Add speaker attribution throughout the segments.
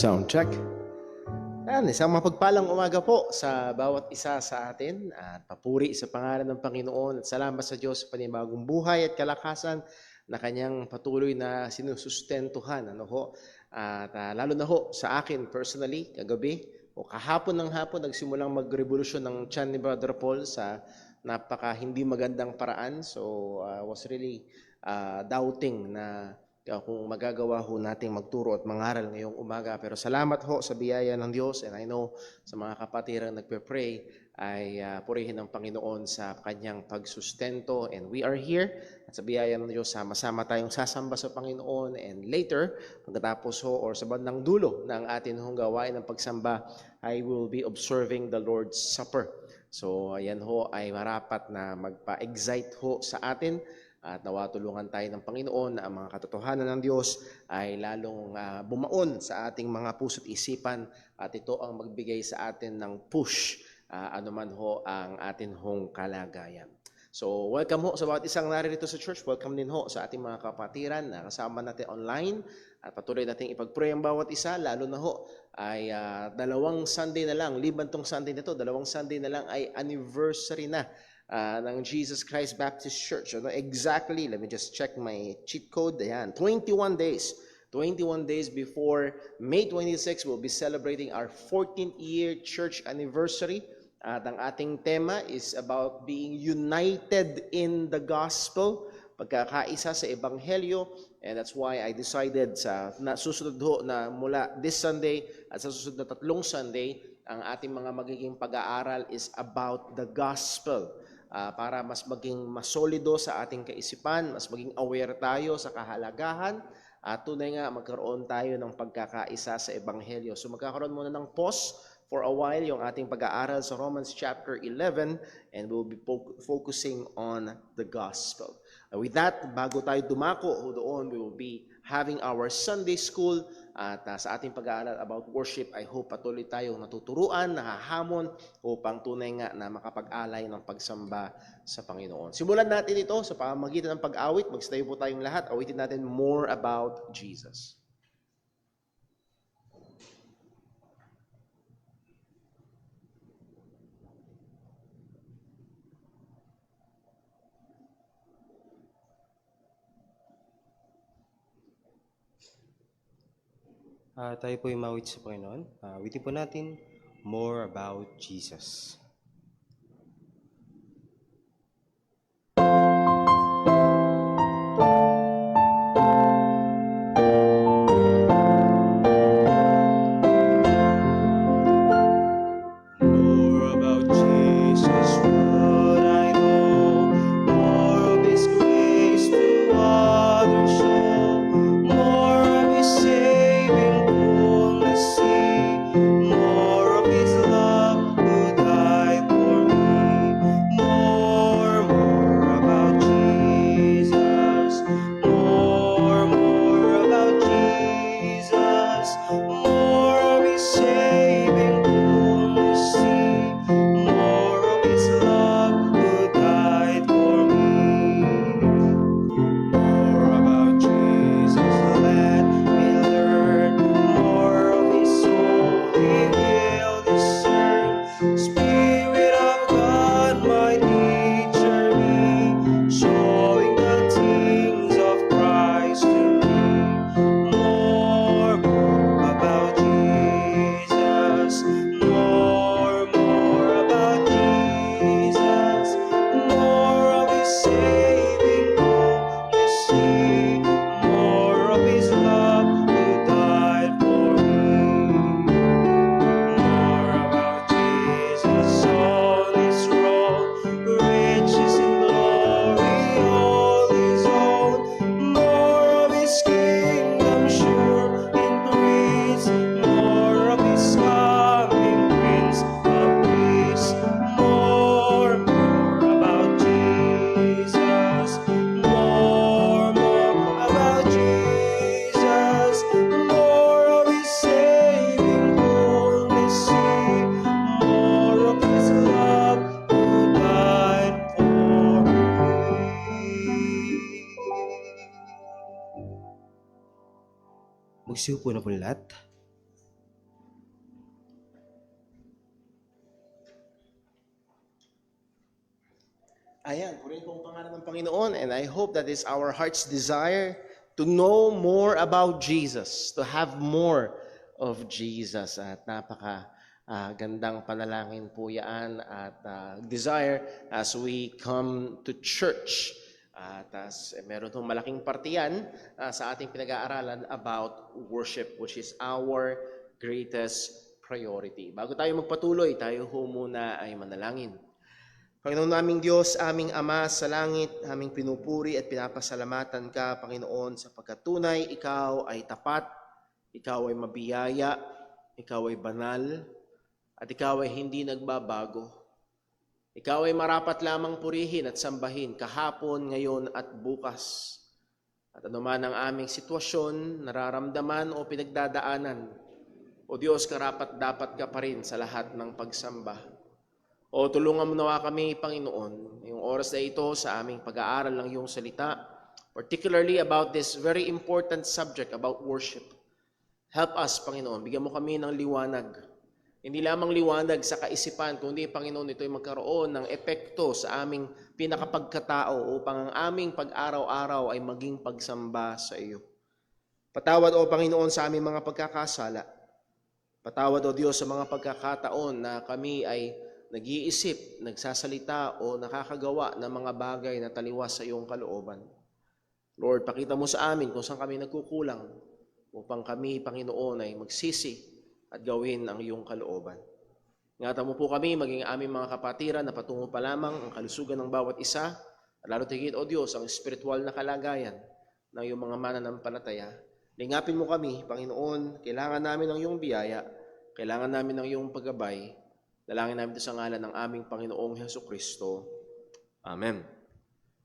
Speaker 1: Sound check. Isang mapagpalang umaga po sa bawat isa sa atin at papuri sa pangalan ng Panginoon at salamat sa Diyos sa panibagong buhay at kalakasan na kanyang patuloy na sinusustentuhan. At lalo na ho sa akin personally, kagabi o kahapon ng hapon, nagsimulang magrevolusyon ng tiyan ni Brother Paul sa napaka hindi magandang paraan. So was really doubting na kung magagawa ho nating magturo at mangaral ngayong umaga. Pero salamat ho sa biyaya ng Diyos, and I know sa mga kapatirang nagpe-pray ay purihin ng Panginoon sa kanyang pagsustento. And we are here at sa biyaya ng Diyos sama-sama tayong sasamba sa Panginoon, and later pagkatapos ho or sa bandang dulo ng atin hong gawain ng pagsamba, I will be observing the Lord's Supper. So ayan ho ay marapat na magpa-excite ho sa atin at nawa tulungan tayo ng Panginoon na ang mga katotohanan ng Diyos ay lalong bumaon sa ating mga puso't isipan, at ito ang magbigay sa atin ng push anuman ho ang atin hong kalagayan. So welcome ho sa bawat isang naririto sa church. Welcome din ho sa ating mga kapatiran na kasama natin online, at patuloy natin ipag-pray ang bawat isa, lalo na ho ay dalawang Sunday na lang, liban tong Sunday na to, dalawang Sunday na lang ay anniversary na ng Jesus Christ Baptist Church. Exactly, let me just check my cheat code. Ayan, 21 days. 21 days before May 26, we'll be celebrating our 14th year church anniversary. At ang ating tema is about being united in the gospel, pagkakaisa sa ebanghelyo. And that's why I decided sa susunod ho na mula this Sunday at sa susunod na 3 Sunday, ang ating mga magiging pag-aaral is about the gospel. Para mas maging masolido sa ating kaisipan, mas maging aware tayo sa kahalagahan, at tunay nga magkaroon tayo ng pagkakaisa sa ebanghelyo. So magkakaroon muna ng pause for a while yung ating pag-aaral sa Romans chapter 11, and we'll be focusing on the gospel. With that, bago tayo dumako doon, we will be having our Sunday school. At sa ating pag-aaral about worship, I hope patuloy tayong natuturuan, nahahamon upang tunay nga na makapag-alay ng pagsamba sa Panginoon. Simulan natin ito sa pamamagitan ng pag-awit. Magstayo po tayong lahat. Awitin natin More About Jesus.
Speaker 2: Tayo po yung mawit sa Panginoon. Awitin po natin More About Jesus. Magsiupo na po lahat.
Speaker 1: Ayan, purihin po ang pangalan ng Panginoon, and I hope that is our heart's desire to know more about Jesus, to have more of Jesus. At gandang panalangin po yan at desire as we come to church. At meron itong malaking partiyan sa ating pinag-aaralan about worship, which is our greatest priority. Bago tayo magpatuloy, tayo ho muna ay manalangin. Panginoon naming Diyos, aming Ama sa langit, aming pinupuri at pinapasalamatan ka, Panginoon, sa pagkatunay, ikaw ay tapat, ikaw ay mabiyaya, ikaw ay banal, at ikaw ay hindi nagbabago. Ikaw ay marapat lamang purihin at sambahin kahapon, ngayon at bukas. At anuman ang aming sitwasyon, nararamdaman o pinagdadaanan, o Diyos, karapat dapat ka pa rin sa lahat ng pagsamba. O tulungan mo nawa kami, Panginoon, yung oras na ito sa aming pag-aaral ng iyong salita, particularly about this very important subject about worship. Help us, Panginoon. Bigyan mo kami ng liwanag. Hindi lamang liwanag sa kaisipan, kundi, Panginoon, ito ay magkaroon ng epekto sa aming pinakapagkatao upang ang aming pag-araw-araw ay maging pagsamba sa iyo. Patawad, O Panginoon, sa aming mga pagkakasala. Patawad, O Diyos, sa mga pagkakataon na kami ay nag-iisip, nagsasalita o nakakagawa ng mga bagay na taliwas sa iyong kalooban. Lord, pakita mo sa amin kung saan kami nagkukulang upang kami, Panginoon, ay magsisi at gawin ang iyong kalooban. Ingatan mo po kami, maging aming mga kapatiran na patungo pa lamang ang kalusugan ng bawat isa, at lalo tigit, O Diyos, ang spiritual na kalagayan ng iyong mga mananampalataya. Lingapin mo kami, Panginoon, kailangan namin ng iyong biyaya, kailangan namin ng iyong paggabay. Dalangin namin ito sa ngalan ng aming Panginoong Hesukristo. Amen.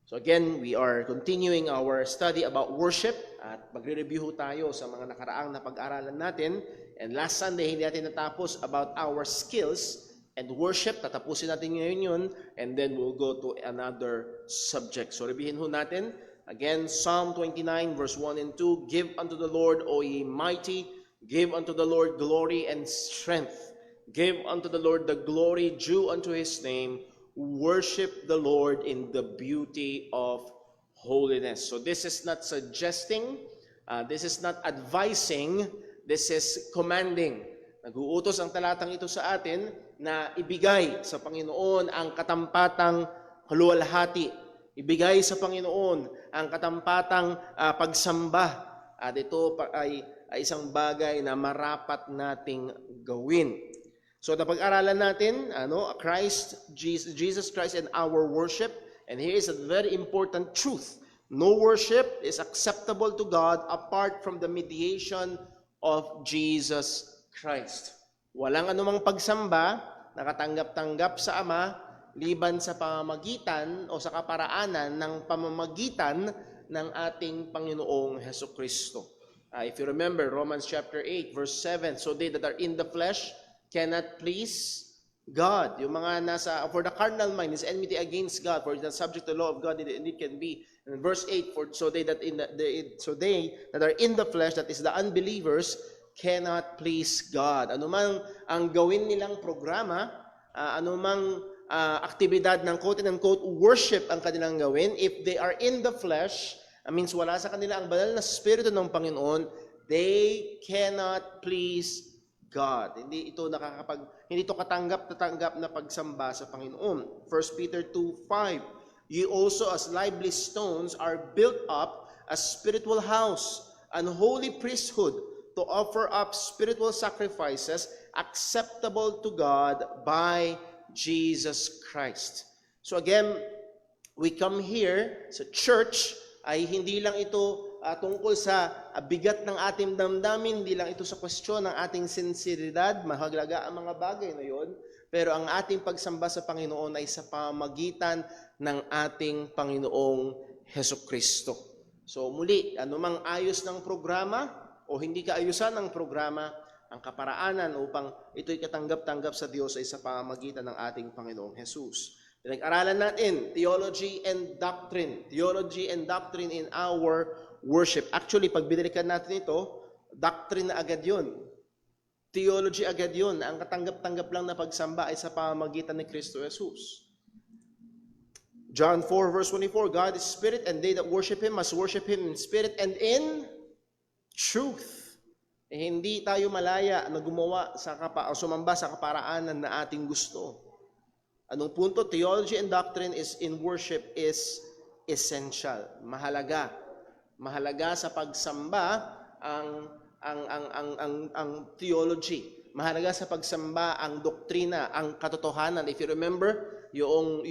Speaker 1: So again, we are continuing our study about worship at magre-review tayo sa mga nakaraang na pag-aralan natin. And last Sunday, hindi natin natapos about our skills and worship. Tatapusin natin ngayon yun, and then we'll go to another subject. So reviewin ho natin. Again, Psalm 29 verse 1 and 2, Give unto the Lord, O ye mighty, give unto the Lord glory and strength. Give unto the Lord the glory due unto his name. Worship the Lord in the beauty of holiness. So this is not suggesting, this is not advising, this is commanding. Nag-uutos ang talatang ito sa atin na ibigay sa Panginoon ang katampatang kaluwalhati. Ibigay sa Panginoon ang katampatang pagsamba. At ito ay isang bagay na marapat nating gawin. So napag-aralan natin, Jesus Christ and our worship. And here is a very important truth. No worship is acceptable to God apart from the mediation of Jesus Christ. Walang anumang pagsamba na katanggap-tanggap sa Ama liban sa pamamagitan o sa kaparaanan ng pamamagitan ng ating Panginoong Hesukristo. If you remember Romans chapter 8 verse 7, so they that are in the flesh cannot please God. Yung mga for the carnal mind is enmity against God, for the subject to the law of God indeed can be. And verse 8, so they that are in the flesh, that is the unbelievers, cannot please God. Anumang ang gawin nilang programa, anumang aktibidad ng quote-unquote worship ang kanilang gawin, if they are in the flesh, means wala sa kanila ang banal na spirito ng Panginoon, they cannot please God. Hindi ito katanggap na pagsamba sa Panginoon. 1 Peter 2:5, You also as lively stones are built up a spiritual house, an holy priesthood, to offer up spiritual sacrifices acceptable to God by Jesus Christ. So again, we come here sa church ay hindi lang ito tungkol sa bigat ng ating damdamin, hindi lang ito sa kwestiyon ng ating sinseridad, mahalaga ang mga bagay na yon, pero ang ating pagsamba sa Panginoon ay sa pamagitan ng ating Panginoong Hesukristo. So muli, anumang ayos ng programa o hindi kaayusan ng programa, ang kaparaanan upang ito'y katanggap-tanggap sa Diyos ay sa pamamagitan ng ating Panginoong Jesus. Pinag-aralan natin, theology and doctrine. Theology and doctrine in our worship. Actually, pag binalikan natin ito, doctrine na agad yun. Theology agad yun. Ang katanggap-tanggap lang na pagsamba ay sa pamamagitan ni Kristo Jesus. John 4 verse 24, God is spirit, and they that worship Him must worship Him in spirit and in truth. Hindi tayo malaya na gumawa o sumamba sa kaparaanan na ating gusto. Anong punto? Theology and doctrine is in worship is essential. Mahalaga. Mahalaga sa pagsamba ang theology. Mahalaga sa pagsamba ang doktrina, ang katotohanan. If you remember, yung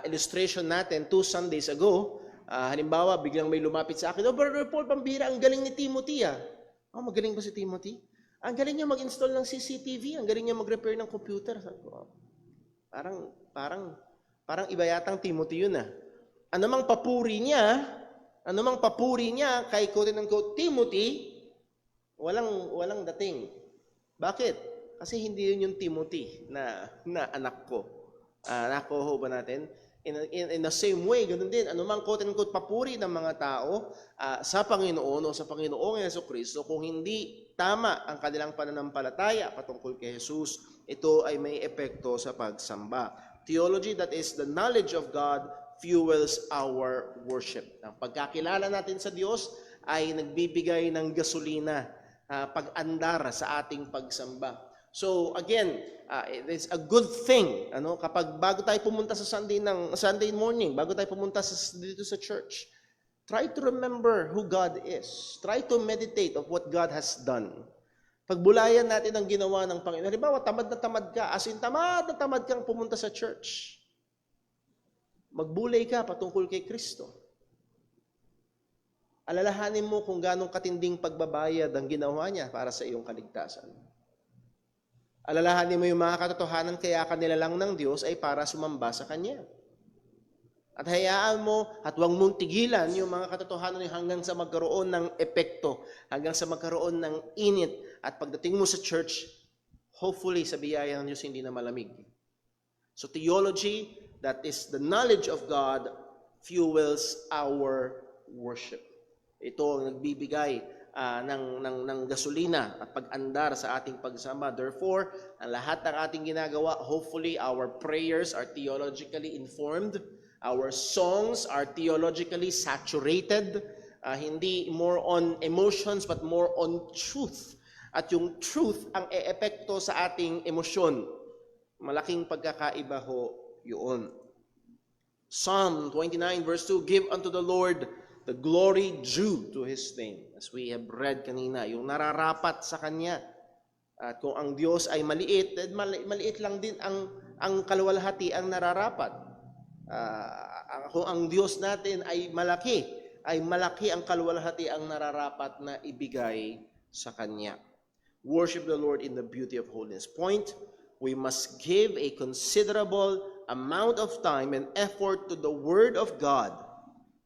Speaker 1: illustration natin 2 Sundays ago, halimbawa, biglang may lumapit sa akin, Brother Paul, pambira, ang galing ni Timothy magaling ba si Timothy? Ang galing niya mag-install ng CCTV, ang galing niya mag-repair ng computer. Parang iba yatang Timothy yun Anumang papuri niya kay quote-unquote Timothy, walang dating. Bakit? Kasi hindi yun yung Timothy na anak ko. Nakuha ba natin? In the same way, ganun din, anumang quote-unquote papuri ng mga tao sa Panginoon o sa Panginoong Jesucristo, kung hindi tama ang kanilang pananampalataya patungkol kay Jesus, ito ay may epekto sa pagsamba. Theology, that is the knowledge of God, fuels our worship. Ang pagkakilala natin sa Diyos ay nagbibigay ng gasolina, pag-andar sa ating pagsamba. So again, it's a good thing kapag bago tayo pumunta sa Sunday morning, bago tayo pumunta dito sa church, try to remember who God is. Try to meditate of what God has done. Pagbulayan natin ang ginawa ng Panginoon. Halimbawa, tamad na tamad ka, as in tamad na tamad kang pumunta sa church. Magbulay ka patungkol kay Kristo. Alalahanin mo kung ganong katinding pagbabayad ang ginawa niya para sa iyong kaligtasan. Alalahanin mo yung mga katotohanan kaya kanila lang ng Diyos ay para sumamba sa Kanya. At hayaan mo at huwag mong tigilan yung mga katotohanan hanggang sa magkaroon ng epekto, hanggang sa magkaroon ng init. At pagdating mo sa church, hopefully sa biyaya ng Diyos hindi na malamig. So theology, that is the knowledge of God, fuels our worship. Ito ang nagbibigay ng gasolina at pag-andar sa ating pagsamba. Therefore, ang lahat ng ating ginagawa, hopefully our prayers are theologically informed. Our songs are theologically saturated. Hindi more on emotions but more on truth. At yung truth ang e-epekto sa ating emosyon. Malaking pagkakaiba ho yun. Psalm 29 verse 2, give unto the Lord the glory due to His name. As we have read kanina, yung nararapat sa Kanya. At kung ang Diyos ay maliit, maliit lang din ang kaluwalhati ang nararapat. Kung ang Diyos natin ay malaki ang kaluwalhati ang nararapat na ibigay sa Kanya. Worship the Lord in the beauty of holiness. Point, we must give a considerable amount of time and effort to the Word of God,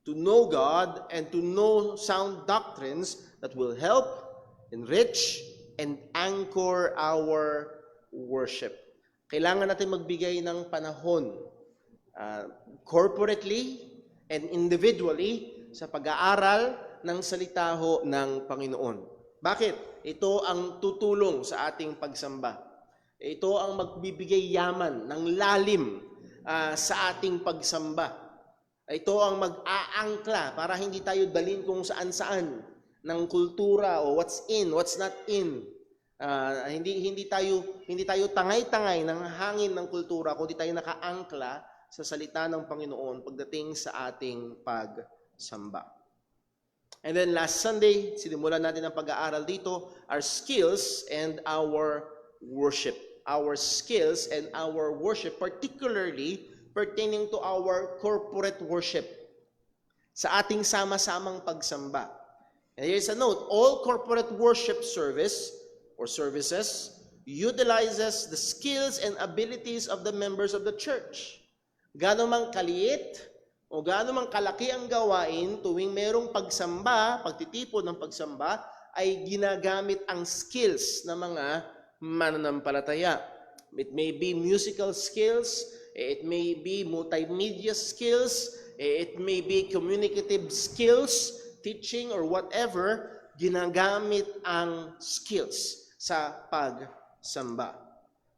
Speaker 1: to know God and to know sound doctrines that will help, enrich, and anchor our worship. Kailangan natin magbigay ng panahon corporately and individually sa pag-aaral ng salita ho ng Panginoon. Bakit? Ito ang tutulong sa ating pagsamba. Ito ang magbibigay yaman ng lalim sa ating pagsamba. Ito ang mag-aangkla para hindi tayo dalhin kung saan-saan ng kultura o what's in, what's not in. Hindi tayo tangay-tangay ng hangin ng kultura, kundi tayo nakaangkla sa salita ng Panginoon pagdating sa ating pagsamba. And then last Sunday, sinimulan natin ang pag-aaral dito, our skills and our worship. Our skills and our worship, particularly pertaining to our corporate worship, sa ating sama-samang pagsamba. And here's a note, all corporate worship service or services utilizes the skills and abilities of the members of the church. Gaano mang kaliit o gaano mang kalaki ang gawain tuwing merong pagsamba, pagtitipon ng pagsamba, ay ginagamit ang skills ng mga mananampalataya. It may be musical skills, it may be multimedia skills, it may be communicative skills, teaching or whatever, ginagamit ang skills sa pagsamba.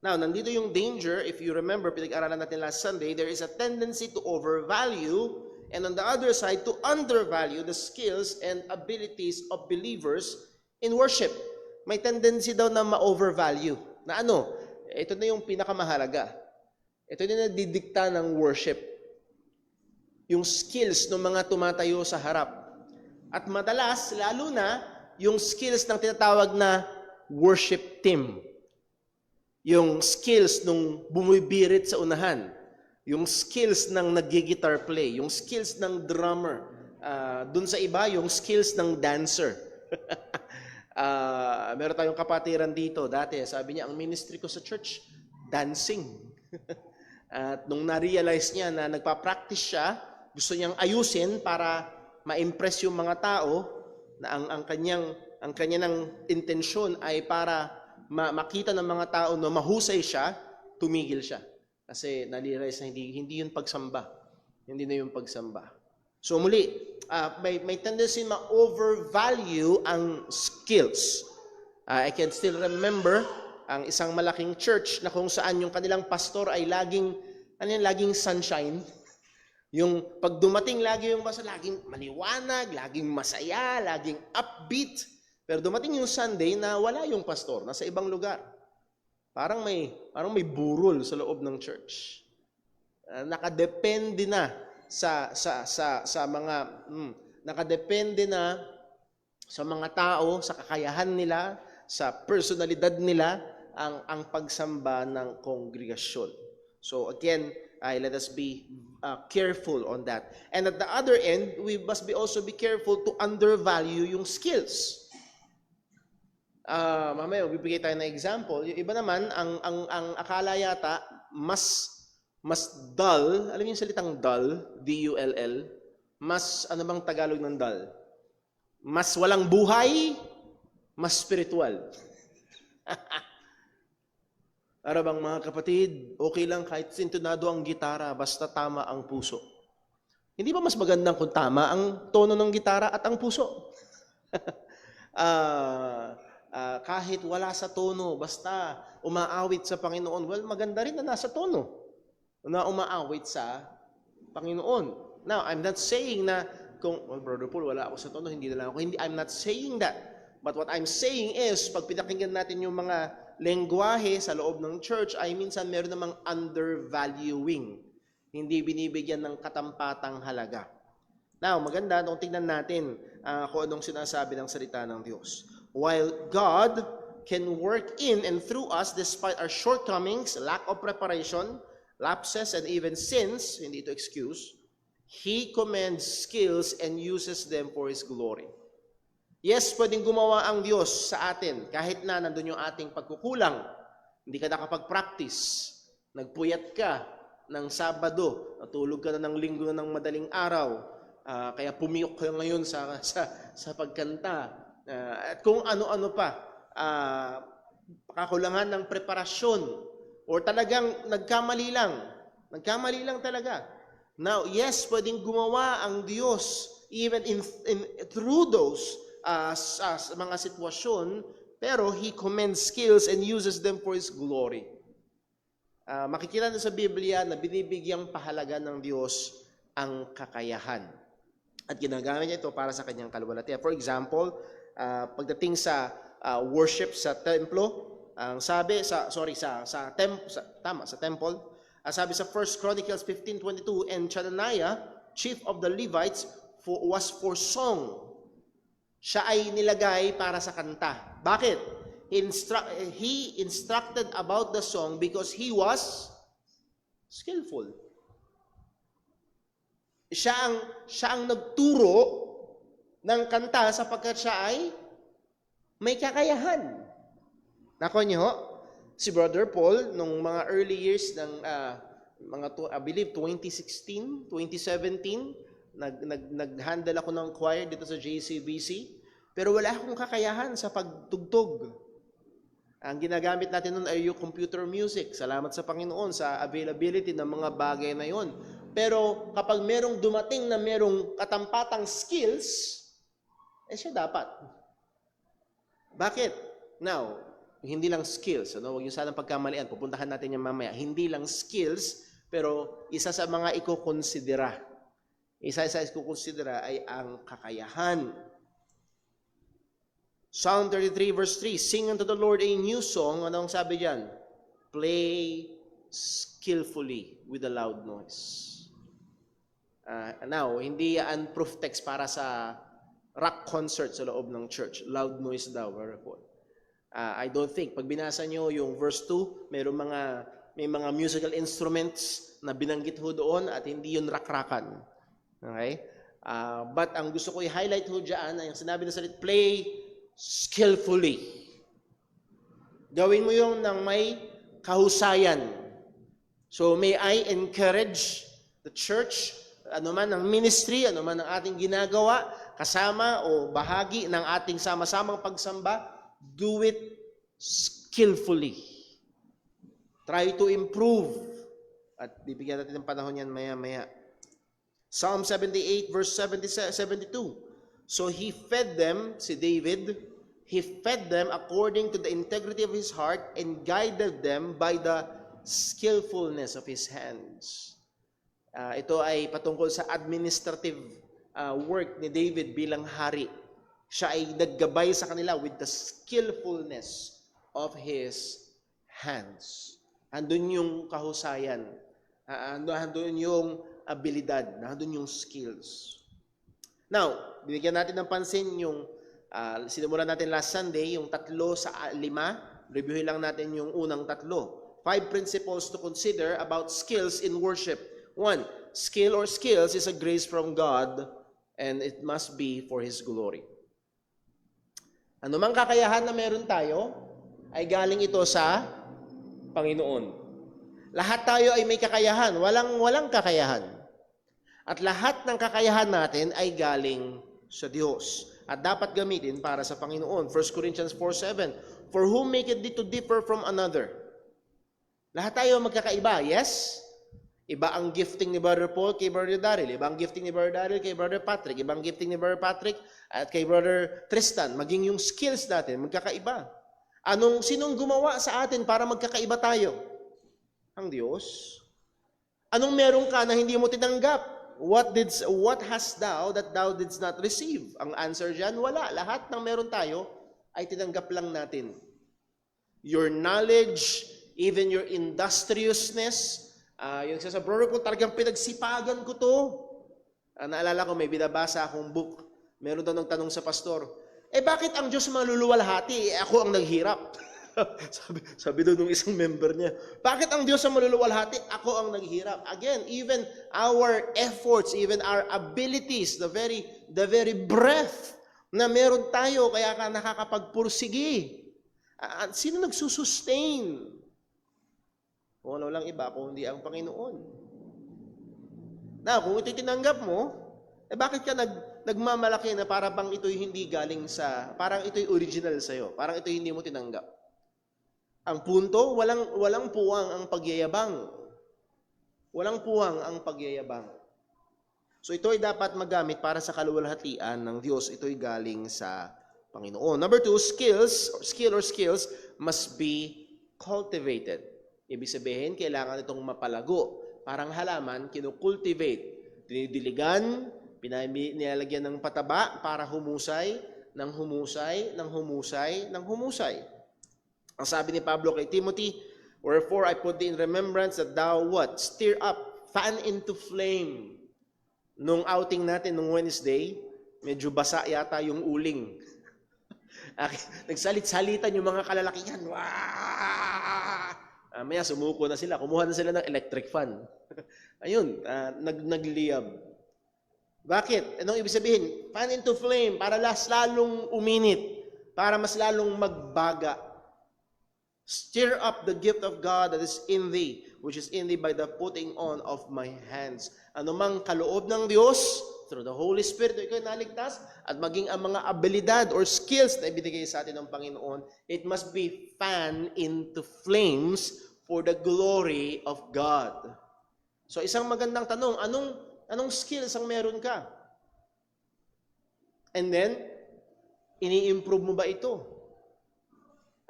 Speaker 1: Now, nandito yung danger. If you remember, pinag-aralan natin last Sunday, there is a tendency to overvalue and on the other side, to undervalue the skills and abilities of believers in worship. May tendency daw na ma-overvalue. Na ano? Ito na yung pinakamahalaga. Ito na nagdidikta ng worship. Yung skills ng mga tumatayo sa harap. At madalas, lalo na, yung skills ng tinatawag na worship team. Yung skills nung bumibirit sa unahan. Yung skills ng nag-guitar play. Yung skills ng drummer. Dun sa iba, yung skills ng dancer. Meron tayong kapatiran dito. Dati, sabi niya, ang ministry ko sa church, dancing. At nung na-realize niya na nagpa-practice siya, gusto niyang ayusin para ma-impress yung mga tao na ang kanyang intensyon ay para makita ng mga tao na mahusay siya, tumigil siya. Kasi na-realize na hindi yun pagsamba. Hindi na yung pagsamba. So muli, may tendency ma-overvalue ang skills. I can still remember ang isang malaking church na kung saan yung kanilang pastor ay laging sunshine. Yung pag dumating lagi yung basta laging maliwanag, laging masaya, laging upbeat. Pero dumating yung Sunday na wala yung pastor, nasa ibang lugar. Parang may burol sa loob ng church. Nakadepende na sa mga tao, sa kakayahan nila, sa personalidad nila ang pagsamba ng kongregasyon. So again, let us be careful on that. And at the other end, we must also be careful to undervalue yung skills. Mamaya bibigay tayo ng example. Yung iba naman ang akala yata mas dull, alam niyo yung salitang dull, D-U-L-L, mas ano bang Tagalog ng dull? Mas walang buhay, mas spiritual. Para bang mga kapatid, okay lang kahit sintonado ang gitara, basta tama ang puso. Hindi ba mas magandang kung tama ang tono ng gitara at ang puso? Kahit wala sa tono, basta umaawit sa Panginoon, well, maganda rin na nasa tono, na umaawit sa Panginoon. Now, I'm not saying na, Brother Paul, wala ako sa tono, hindi na lang ako. I'm not saying that. But what I'm saying is, pag pinakinggan natin yung mga lengguwahe sa loob ng church, ay minsan meron namang undervaluing. Hindi binibigyan ng katampatang halaga. Now, maganda kung tingnan natin kung anong sinasabi ng salita ng Diyos. While God can work in and through us despite our shortcomings, lack of preparation, lapses, and even sins, hindi ito excuse, He commends skills and uses them for His glory. Yes, pwedeng gumawa ang Diyos sa atin kahit na nandun yung ating pagkukulang. Hindi ka nakapag-practice. Nagpuyat ka ng Sabado, natulog ka na ng Linggo na ng madaling araw, kaya pumiyok ka ngayon sa pagkanta. At kung ano-ano pa, kakulangan ng preparasyon, or talagang nagkamali lang talaga. Now, yes, pwedeng gumawa ang Diyos even through those mga sitwasyon, pero He commends skills and uses them for His glory. Makikita na sa Biblia na binibigyang pahalaga ng Diyos ang kakayahan. At ginagamit niya ito para sa kanyang kalwalhatian. For example, pagdating sa worship sa templo, ang sabi sa temple, sabi sa 1 Chronicles 15:22, and Chelaniah, chief of the Levites, was for song. Siya ay nilagay para sa kanta. Bakit? He instructed about the song because he was skillful. Siya ang nagturo ng kanta sapagkat siya ay may kakayahan. Nako niyo, si Brother Paul, nung mga early years ng I believe 2016, 2017, nag-handle ako ng choir dito sa JCBC, pero wala akong kakayahan sa pagtugtog. Ang ginagamit natin nun ay yung computer music. Salamat sa Panginoon sa availability ng mga bagay na yon. Pero kapag merong dumating na merong katampatang skills, siya dapat. Bakit? Now, hindi lang skills, ano? Huwag yung sanang pagkamalian, pupuntahan natin yan mamaya. Hindi lang skills, pero isa sa mga ikukonsidera. Isa sa ikukonsidera ay ang kakayahan. Psalm 33 verse 3, sing unto the Lord a new song. Anong sabi diyan? Play skillfully with a loud noise. Now, hindi yan proof text para sa rock concert sa loob ng church. Loud noise daw, Brother Paul. I don't think. Pag binasa nyo yung verse 2, may mga musical instruments na binanggit ho doon at hindi yun rakrakan. Okay? But ang gusto ko i-highlight ho dyan ay yung sinabi na salit, play skillfully. Gawin mo yung ng may kahusayan. So may I encourage the church, ano man ang ministry, ano man ang ating ginagawa, kasama o bahagi ng ating sama-samang pagsamba, do it skillfully. Try to improve. At bibigyan natin ng panahon yan maya-maya. Psalm 78 verse 72. So he fed them, si David, he fed them according to the integrity of his heart and guided them by the skillfulness of his hands. Ito ay patungkol sa administrative work ni David bilang hari. Siya ay naggabay sa kanila with the skillfulness of his hands. Andun yung kahusayan. Andun yung abilidad. Andun yung skills. Now, bibigyan natin ng pansin yung sinimulan natin last Sunday, yung 3 sa 5. Reviewin lang natin yung unang 3. 5 principles to consider about skills in worship. 1, skill or skills is a grace from God and it must be for His glory. Ano mang kakayahan na meron tayo, ay galing ito sa Panginoon. Lahat tayo ay may kakayahan, walang kakayahan. At lahat ng kakayahan natin ay galing sa Diyos. At dapat gamitin para sa Panginoon. 1 Corinthians 4:7, for whom maketh thee to differ from another? Lahat tayo magkakaiba, yes? Iba ang gifting ni Brother Paul kay Brother Daryl. Iba ang gifting ni Brother Daryl kay Brother Patrick. Iba ang gifting ni Brother Patrick at kay Brother Tristan. Maging yung skills natin, magkakaiba. Sinong gumawa sa atin para magkakaiba tayo? Ang Diyos. Anong meron ka na hindi mo tinanggap? What hast thou that thou didst not receive? Ang answer dyan, wala. Lahat ng meron tayo ay tinanggap lang natin. Your knowledge, even your industriousness, yung sa brother ko, talagang pinagsipagan ko to. Naalala ko, may binabasa akong book. Meron daw ng tanong sa pastor, bakit ang Diyos maluluwalhati? Ako ang naghirap. sabi daw nung isang member niya, bakit ang Diyos ang maluluwalhati? Ako ang naghirap. Again, even our efforts, even our abilities, the very breath na meron tayo, kaya ka nakakapagpursigi. Sino nagsusustain? Kung ano lang iba, kung hindi ang Panginoon. Na, kung ito'y tinanggap mo, bakit ka nagmamalaki na para bang ito'y hindi galing parang ito'y original sa'yo, parang ito'y hindi mo tinanggap. Ang punto, walang puwang ang pagyayabang. Walang puwang ang pagyayabang. So ito'y dapat magamit para sa kaluwalhatian ng Diyos. Ito'y galing sa Panginoon. Number 2, skill or skills must be cultivated. Ibig sabihin, kailangan itong mapalago. Parang halaman, kinukultivate. Dinidiligan, nilalagyan ng pataba para humusay, ng humusay, ng humusay, ng humusay. Ang sabi ni Pablo kay Timothy, wherefore I put thee in remembrance that thou what? Stir up, fan into flame. Nung outing natin, nung Wednesday, medyo basa yata yung uling. Nagsalit-salitan yung mga kalalakihan. Maya sumuko na sila. Kumuha na sila ng electric fan. Ayun, nagliyab. Bakit? Anong ibig sabihin? Fan into flame para lalong uminit. Para mas lalong magbaga. Stir up the gift of God that is in thee, which is in thee by the putting on of my hands. Ano mang kaloob ng Diyos, through the Holy Spirit, ikaw naligtas, at maging ang mga abilidad or skills na ibinigay sa atin ng Panginoon, it must be fanned into flames for the glory of God. So isang magandang tanong, anong skills ang meron ka? And then, ini-improve mo ba ito?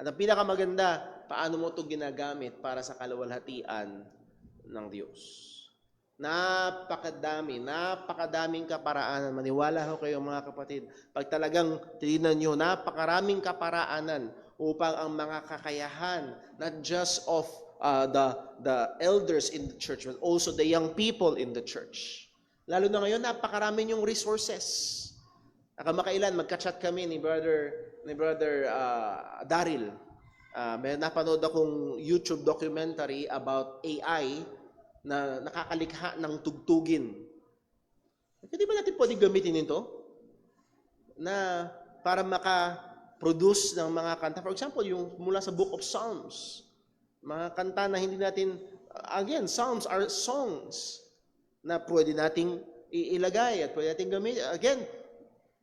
Speaker 1: At ang pinakamaganda, paano mo ito ginagamit para sa kaluwalhatian ng Diyos. Napakadaming kaparaanan. Maniwala ho kayo mga kapatid. Pag talagang tingnan nyo, napakaraming kaparaanan upang ang mga kakayahan, not just of the elders in the church, but also the young people in the church. Lalo na ngayon, napakarami yung resources. Kamakailan, magka-chat kami ni Brother Daryl. May napanood akong YouTube documentary about AI na nakakalikha ng tugtugin. Hindi ba natin pwede gamitin ito? Na para maka-produce ng mga kanta. For example, yung mula sa Book of Psalms. Mga kanta na hindi natin, again, Psalms are songs na pwede nating ilagay at pwede nating gamitin. Again,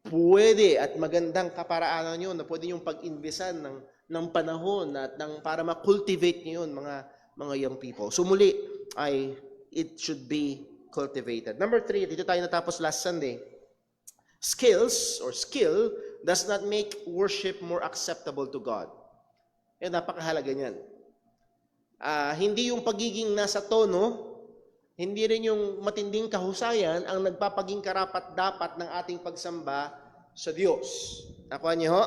Speaker 1: pwede at magandang kaparaanan yun na pwede yung pag-invisan ng panahon at para ma-cultivate nyo yun, mga young people. So muli, it should be cultivated. Number 3, dito tayo natapos last Sunday. Skills or skill does not make worship more acceptable to God. Napakahalaga niyan. Hindi yung pagiging nasa tono, hindi rin yung matinding kahusayan ang nagpapaging karapat-dapat ng ating pagsamba sa Diyos. Nakuha niyo ho?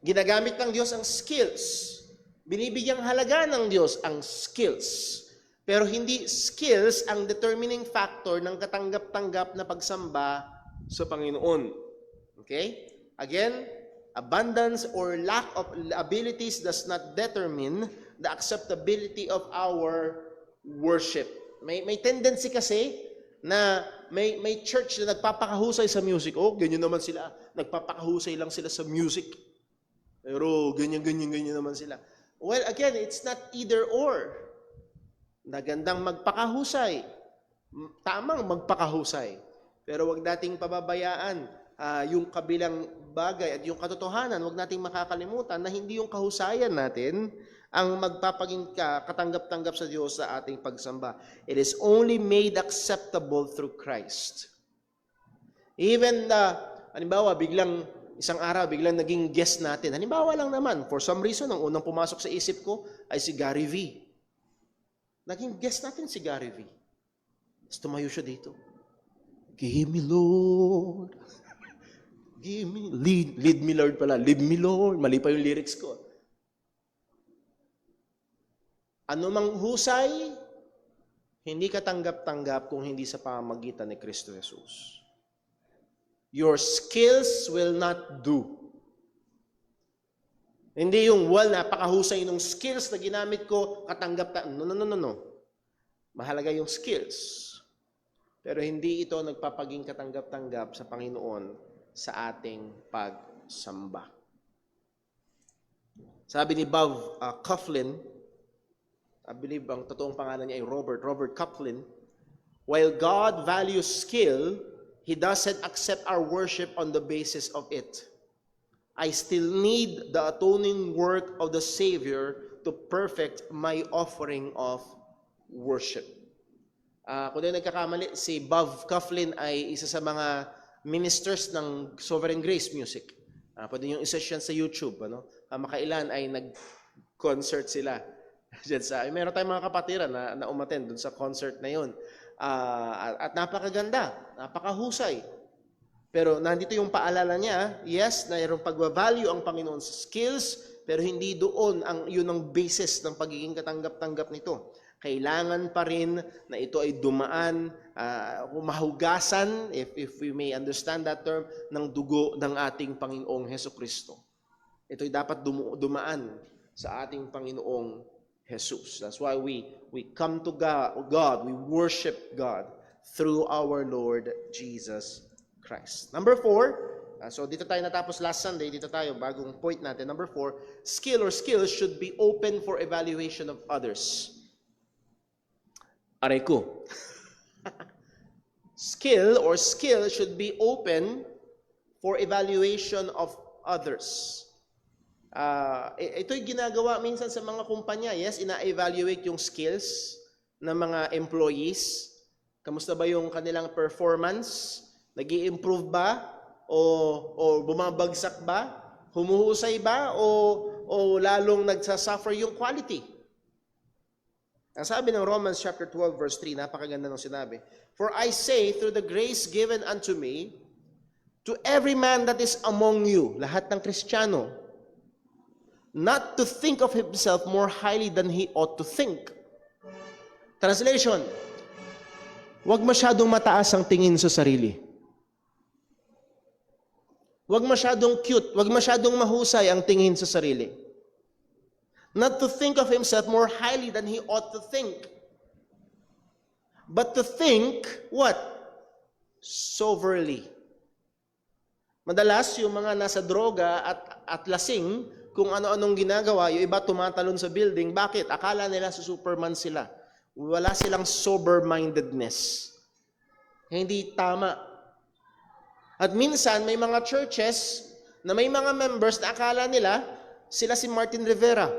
Speaker 1: Ginagamit ng Diyos ang skills. Binibigyang halaga ng Diyos ang skills. Pero hindi skills ang determining factor ng katanggap-tanggap na pagsamba sa Panginoon. Okay? Again, abundance or lack of abilities does not determine the acceptability of our worship. May tendency kasi na may church na nagpapakahusay sa music. Ganyan naman sila. Nagpapakahusay lang sila sa music. Pero ganyan naman sila. Well, again, it's not either or. Nagandang magpakahusay. Tamang magpakahusay. Pero wag nating pababayaan yung kabilang bagay at yung katotohanan. Wag nating makakalimutan na hindi yung kahusayan natin ang magpapaging katanggap-tanggap sa Diyos sa ating pagsamba. It is only made acceptable through Christ. Even halimbawa, isang araw, biglang naging guest natin. Halimbawa lang naman, for some reason, ang unang pumasok sa isip ko ay si Gary V. Naging guest natin si Gary V. Tapos tumayo siya dito. Give me, Lord. Give me, lead me, Lord pala. Lead me, Lord. Mali pa yung lyrics ko. Ano mang husay, hindi ka tanggap-tanggap kung hindi sa pamamagitan ni Kristo Jesus. Your skills will not do. Hindi yung, napakahusay ng skills na ginamit ko, katanggap-tanggap. No. Mahalaga yung skills. Pero hindi ito nagpapaging katanggap-tanggap sa Panginoon sa ating pagsamba. Sabi ni Bob Coughlin, I believe ang totoong pangalan niya ay Robert Coughlin, while God values skill, He doesn't accept our worship on the basis of it. I still need the atoning work of the Savior to perfect my offering of worship. Kung di nagkakamali, si Bob Coughlin ay isa sa mga ministers ng Sovereign Grace Music. Pwede nyo isa-search sa YouTube. Makailan ay nag-concert sila. Meron tayong mga kapatiran na umattend dun sa concert na yun. At napakaganda, napakahusay. Pero nandito yung paalala niya, yes, na mayroong pag-value ang Panginoon sa skills, pero hindi doon yun ang basis ng pagiging katanggap-tanggap nito. Kailangan pa rin na ito ay dumaan, mahugasan, if we may understand that term, ng dugo ng ating Panginoong Hesukristo. Ito ay dapat dumaan sa ating Panginoong Jesus. That's why we come to God, we worship God through our Lord Jesus Christ. Number 4, so dito tayo natapos last Sunday, dito tayo, bagong point natin. Number 4, skill or skills should be open for evaluation of others. Aray ko. Skill should be open for evaluation of others. Ito'y ginagawa minsan sa mga kumpanya. Yes, ina-evaluate yung skills ng mga employees. Kamusta ba yung kanilang performance? Nag-i-improve ba? O bumabagsak ba? Humuhusay ba? O o lalong nagsasuffer yung quality. Ang sabi ng Romans chapter 12 verse 3, napakaganda ng sinabi, "For I say, through the grace given unto me, to every man that is among you," lahat ng Kristiyano, "not to think of himself more highly than he ought to think." Translation, huwag masyadong mataas ang tingin sa sarili. Huwag masyadong cute, huwag masyadong mahusay ang tingin sa sarili. Not to think of himself more highly than he ought to think. But to think, what? Soberly. Madalas, yung mga nasa droga at lasing, kung ano-anong ginagawa, yung iba tumatalon sa building. Bakit? Akala nila sa Superman sila. Wala silang sober-mindedness. Hindi tama. At minsan, may mga churches na may mga members na akala nila sila si Martin Rivera.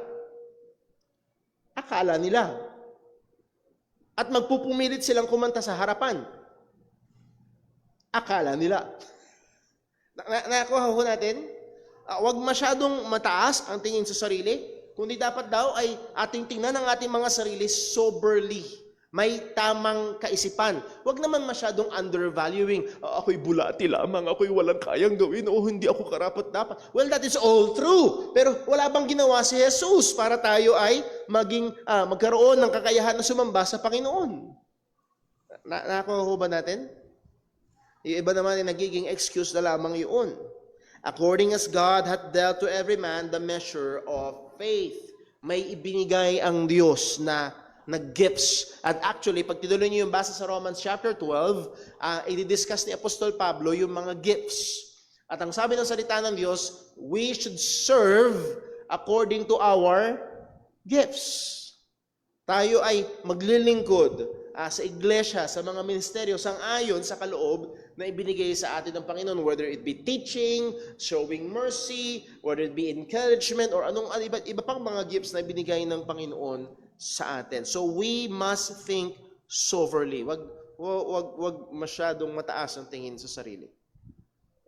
Speaker 1: Akala nila. At magpupumilit silang kumanta sa harapan. Akala nila. Nakuha ko natin, huwag masyadong mataas ang tingin sa sarili, kundi dapat daw ay ating tingnan ang ating mga sarili soberly. May tamang kaisipan. Huwag naman masyadong undervaluing. Ako'y bulati lamang, ako'y walang kayang gawin, o hindi ako karapat-dapat. Well, that is all true. Pero wala bang ginawa si Jesus para tayo ay magkaroon ng kakayahan na sumamba sa Panginoon? Nakuha ko ba natin? Yung iba naman ay nagiging excuse na lamang yun. According as God hath dealt to every man the measure of faith. May ibinigay ang Diyos na gifts. At actually, pag tinuloy niyo yung basa sa Romans chapter 12, i-discuss ni Apostol Pablo yung mga gifts. At ang sabi ng salita ng Diyos, we should serve according to our gifts. Tayo ay maglilingkod sa iglesia, sa mga ministeryo, sang-ayon sa kaloob na ibinigay sa atin ng Panginoon, whether it be teaching, showing mercy, whether it be encouragement, or anong iba pang mga gifts na ibinigay ng Panginoon sa atin. So we must think soberly. Wag masyadong mataas ang tingin sa sarili.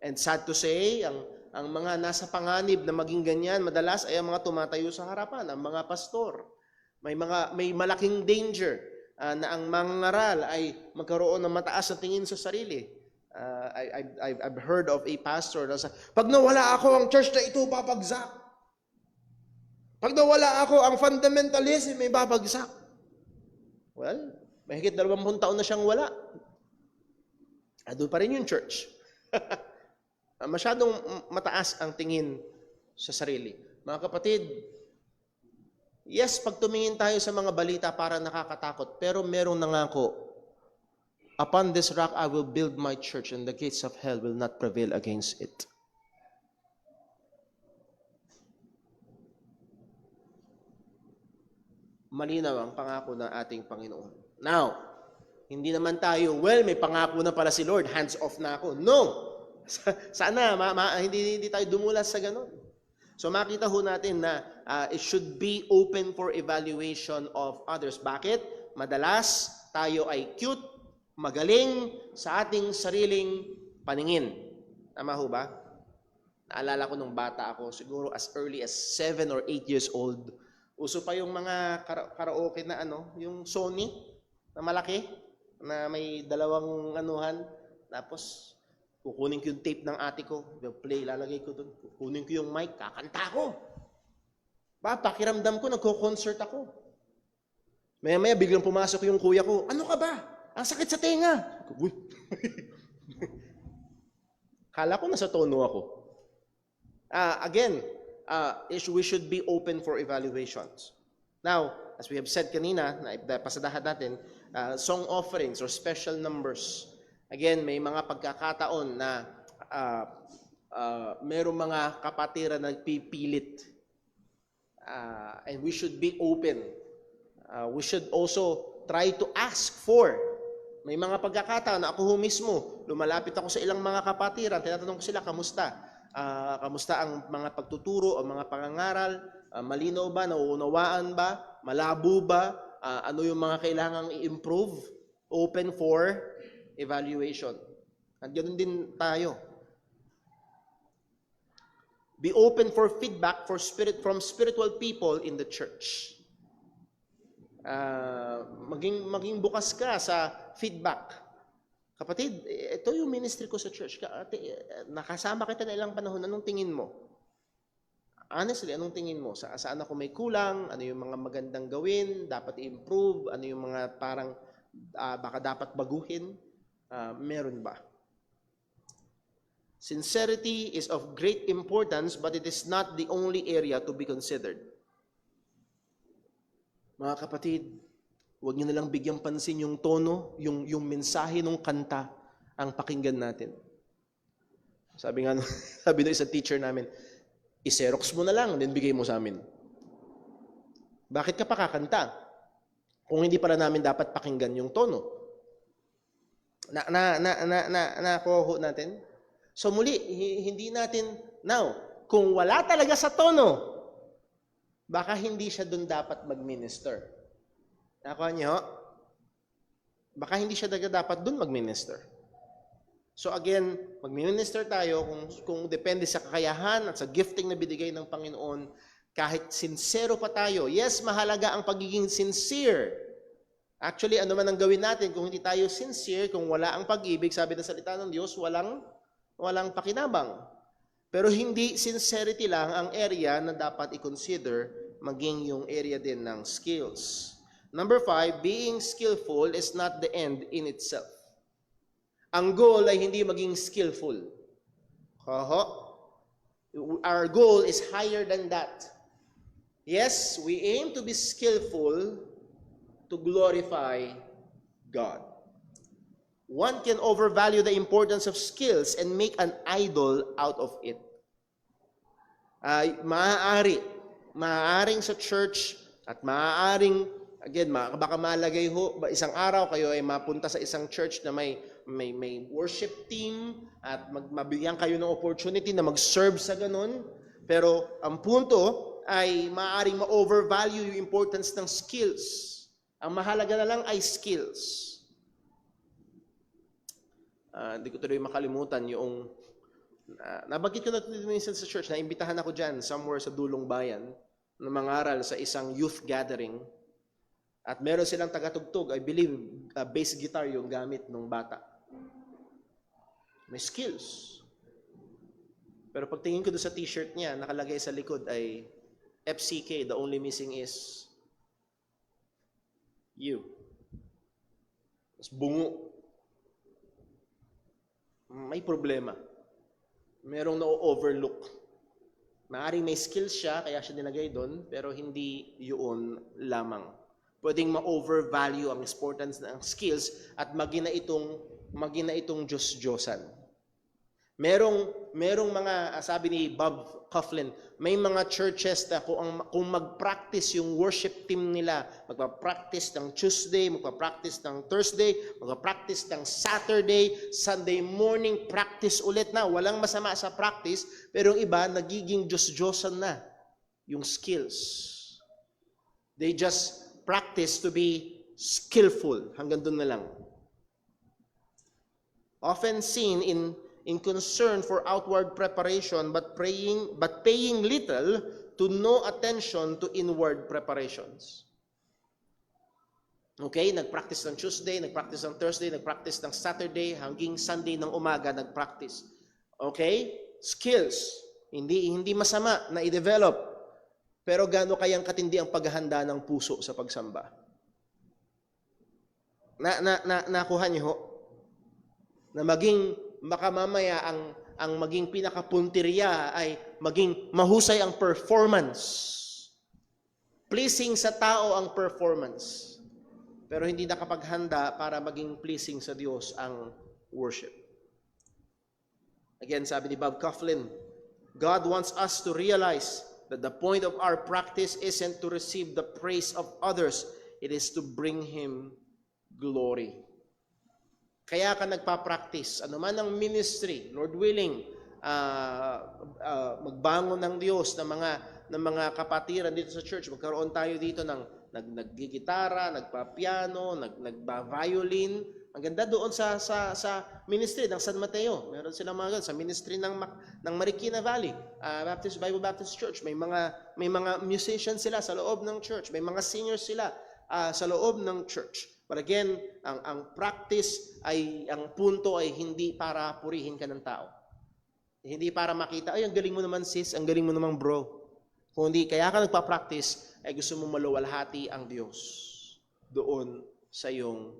Speaker 1: And sad to say, ang mga nasa panganib na maging ganyan, madalas ay ang mga tumatayo sa harapan, ang mga pastor. May malaking danger na ang mangaral ay magkaroon ng mataas na tingin sa sarili. I've heard of a pastor na pag nawala ako, ang church na ito babagsak. Pag nawala ako, ang fundamentalism ay babagsak. Well, mahigit 20 taon na siyang wala. Doon pa rin yung church. Masyadong mataas ang tingin sa sarili. Mga kapatid, yes, pag tumingin tayo sa mga balita para nakakatakot, pero merong nangako, upon this rock I will build my church and the gates of hell will not prevail against it. Malinaw ang pangako ng ating Panginoon. Now, hindi naman tayo, may pangako na pala si Lord, hands off na ako. No! Sana, hindi tayo dumulas sa ganun. So makita ho natin na it should be open for evaluation of others. Bakit? Madalas tayo ay cute, magaling sa ating sariling paningin. Tama ho ba? Naalala ko nung bata ako, siguro as early as 7 or 8 years old, uso pa yung mga karaoke na yung Sony na malaki, na may dalawang anuhan, tapos kukunin ko yung tape ng ate ko, play, lalagay ko doon, kukunin ko yung mic, kakanta ko. Pakiramdam ko, nagko-concert ako. Maya-maya, biglang pumasok yung kuya ko, ano ka ba? Ang sakit sa tenga. Uy. Kala ko nasa tono ako. Again, we should be open for evaluations. Now, as we have said kanina, pasadahan natin, song offerings or special numbers. Again, may mga pagkakataon na mayroong mga kapatiran na nagpipilit. And we should be open. We should also try to ask for. May mga pagkakataon na ako mismo, lumalapit ako sa ilang mga kapatiran, tinatanong ko sila, kamusta? Kamusta ang mga pagtuturo o mga pangangaral? Malinaw ba? Nauunawaan ba? Malabo ba? Ano yung mga kailangang i-improve? Open for evaluation. At ganoon din tayo. Be open for feedback from spiritual people in the church. Maging bukas ka sa feedback. Kapatid, ito yung ministry ko sa church. Nakasama kita na ilang panahon. Anong tingin mo? Honestly, anong tingin mo? Saan ako may kulang? Ano yung mga magandang gawin? Dapat i-improve? Ano yung mga parang baka dapat baguhin? Meron ba? Sincerity is of great importance, but it is not the only area to be considered. Mga kapatid, huwag niyo nalang bigyang pansin yung tono, yung mensahe ng kanta ang pakinggan natin. Sabi ng isang teacher namin, i-xerox mo na lang, then bigay mo sa amin. Bakit ka pa kakanta? Kung hindi pala namin dapat pakinggan yung tono. Nakuha natin? So muli, hindi natin, now, kung wala talaga sa tono, baka hindi siya dun dapat mag-minister. Nakuha niyo? Baka hindi siya dapat dun mag-minister. So again, mag-minister tayo kung depende sa kakayahan at sa gifting na binigay ng Panginoon, kahit sincero pa tayo. Yes, mahalaga ang pagiging sincere. Actually, ano man ang gawin natin, kung hindi tayo sincere, kung wala ang pag-ibig, sabi ng salita ng Diyos, walang pakinabang. Pero hindi sincerity lang ang area na dapat i-consider, maging yung area din ng skills. Number 5, being skillful is not the end in itself. Ang goal ay hindi maging skillful. Our goal is higher than that. Yes, we aim to be skillful to glorify God. One can overvalue the importance of skills and make an idol out of it. Maaaring sa church at maaaring, again, baka malagay isang araw kayo ay mapunta sa isang church na may worship team at mabigyan kayo ng opportunity na mag-serve sa ganun. Pero ang punto ay maaaring ma-overvalue yung importance ng skills. Ang mahalaga na lang ay skills. Hindi ko tuloy makalimutan yung nabanggit ko na minsan sa church, na imbitahan ako dyan somewhere sa dulong bayan na mangaral sa isang youth gathering at meron silang tagatugtog. I believe bass guitar yung gamit ng bata. May skills. Pero pagtingin ko doon sa t-shirt niya, nakalagay sa likod ay FCK, the only missing is you. Mas bungo. May problema. Merong na-overlook. Maaring may skills siya, kaya siya nilagay doon, pero hindi yun lamang. Pwedeng ma-overvalue ang importance ng skills at magina itong Diyos-Diyosan. Merong mga, sabi ni Bob Coughlin, may mga churches na kung mag-practice yung worship team nila, magpa-practice ng Tuesday, magpa-practice ng Thursday, magpa-practice ng Saturday, Sunday morning, practice ulit na. Walang masama sa practice, pero yung iba, nagiging Diyos-Diyosan na yung skills. They just practice to be skillful. Hanggang doon na lang. Often seen in concern for outward preparation, but paying little to no attention to inward preparations. Okay, nag-practice ng Tuesday, nag-practice ng Thursday, nag-practice ng Saturday, hanggang Sunday ng umaga nag-practice. Okay? Skills. Hindi masama na i-develop. Pero gaano kayang katindi ang paghahanda ng puso sa pagsamba? Nakuha niyo ho? Na maging baka mamaya ang maging pinakapunteriya ay maging mahusay ang performance. Pleasing sa tao ang performance. Pero hindi nakapaghanda para maging pleasing sa Diyos ang worship. Again, sabi ni Bob Coughlin, God wants us to realize that the point of our practice isn't to receive the praise of others, it is to bring Him glory. Kaya ka nagpa-practice, ano man ang ministry, Lord willing, magbangon ng Diyos ng mga kapatiran dito sa church. Magkaroon tayo dito ng naggigitara, nagpa-piano, nagba-violin, Ang ganda doon sa ministry ng San Mateo. Meron silang mga ganun. Sa ministry ng Marikina Valley, Bible Baptist Church, may mga musicians sila sa loob ng church. May mga singers sila sa loob ng church. But again, ang practice ang punto ay hindi para purihin ka ng tao. Hindi para makita, ay, ang galing mo naman sis, ang galing mo naman bro. Kundi kaya ka nagpa-practice, ay gusto mong maluwalhati ang Diyos doon sa iyong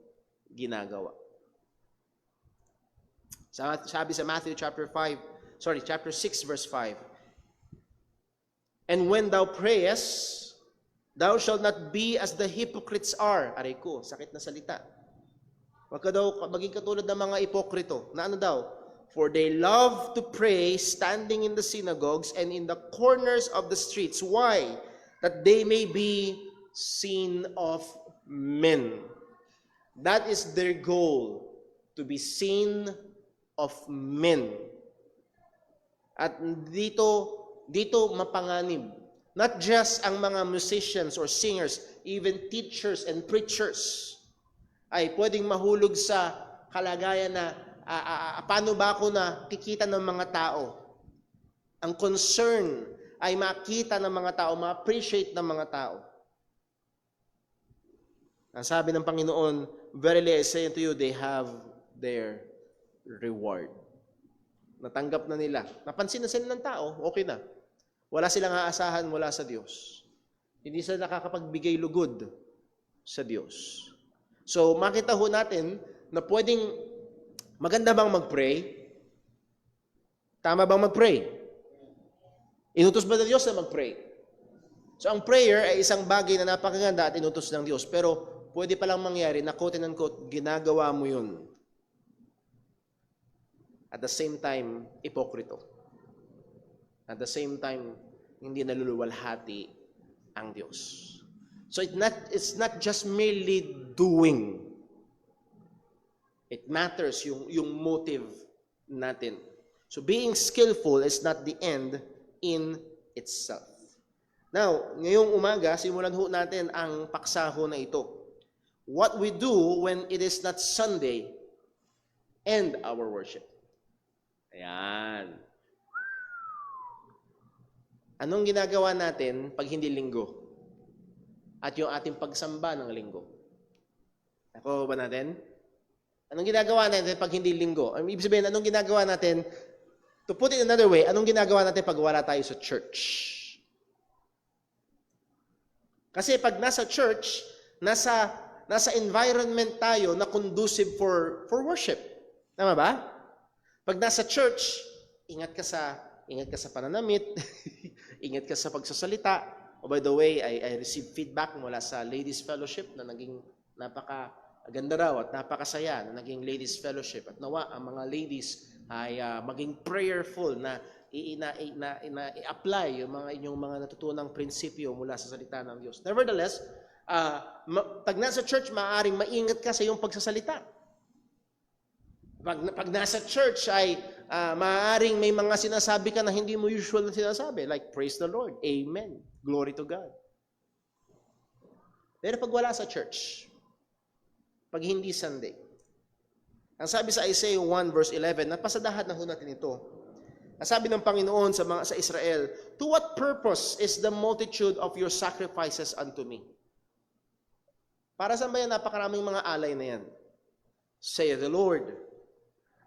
Speaker 1: ginagawa. Sabi sa Matthew chapter 6 verse 5. And when thou prayest, thou shalt not be as the hypocrites are. Aray ko, sakit na salita. Huwag ka daw maging katulad ng mga ipokrito. Na ano daw? For they love to pray standing in the synagogues and in the corners of the streets. Why? That they may be seen of men. That is their goal, to be seen of men. At dito mapanganib. Not just ang mga musicians or singers, even teachers and preachers ay pwedeng mahulog sa kalagayan na paano ba ako nakikita ng mga tao? Ang concern ay makita ng mga tao, ma-appreciate ng mga tao. Ang sabi ng Panginoon, verily I say unto you, they have their reward. Natanggap na nila. Napansin na sila ng tao, okay na. Wala silang aasahan mula sa Diyos. Hindi sila nakakapagbigay lugod sa Diyos. So, makita ho natin na pwedeng maganda bang mag-pray? Tama bang mag-pray? Inutos ba ng Diyos na mag-pray? So, ang prayer ay isang bagay na napakaganda at inutos ng Diyos. Pero, pwede palang mangyari na quote and unquote, ginagawa mo yun. At the same time, ipokrito. At the same time, hindi naluluwalhati ang Diyos. So it's not just merely doing. It matters yung motive natin. So being skillful is not the end in itself. Now, ngayong umaga, simulan ho natin ang paksaho na ito. What we do when it is not Sunday and our worship. Ayan. Anong ginagawa natin pag hindi linggo? At yung ating pagsamba ng linggo. Ako ba natin? Anong ginagawa natin pag hindi linggo? Ibig sabihin, anong ginagawa natin? To put it another way, anong ginagawa natin pag wala tayo sa church? Kasi pag nasa church, nasa environment tayo na conducive for worship. Tama ba? Pag nasa church, ingat ka sa pananamit, ingat ka sa pagsasalita. Oh, by the way, I received feedback mula sa Ladies Fellowship na naging napakaganda raw at napakasaya na naging Ladies Fellowship. At nawa, ang mga ladies ay maging prayerful na i-apply yung inyong mga natutunang prinsipyo mula sa salita ng Diyos. Nevertheless, pag nasa church, maaaring maingat ka sa iyong pagsasalita. Pag nasa church ay maaaring may mga sinasabi ka na hindi mo usual na sinasabi. Like, praise the Lord. Amen. Glory to God. Pero pag wala sa church, pag hindi Sunday, ang sabi sa Isaiah 1 verse 11, napasadahan na ho natin ito. Ang sabi ng Panginoon sa Israel, to what purpose is the multitude of your sacrifices unto me? Para saan ba yan? Napakaraming mga alay na yan. Say the Lord,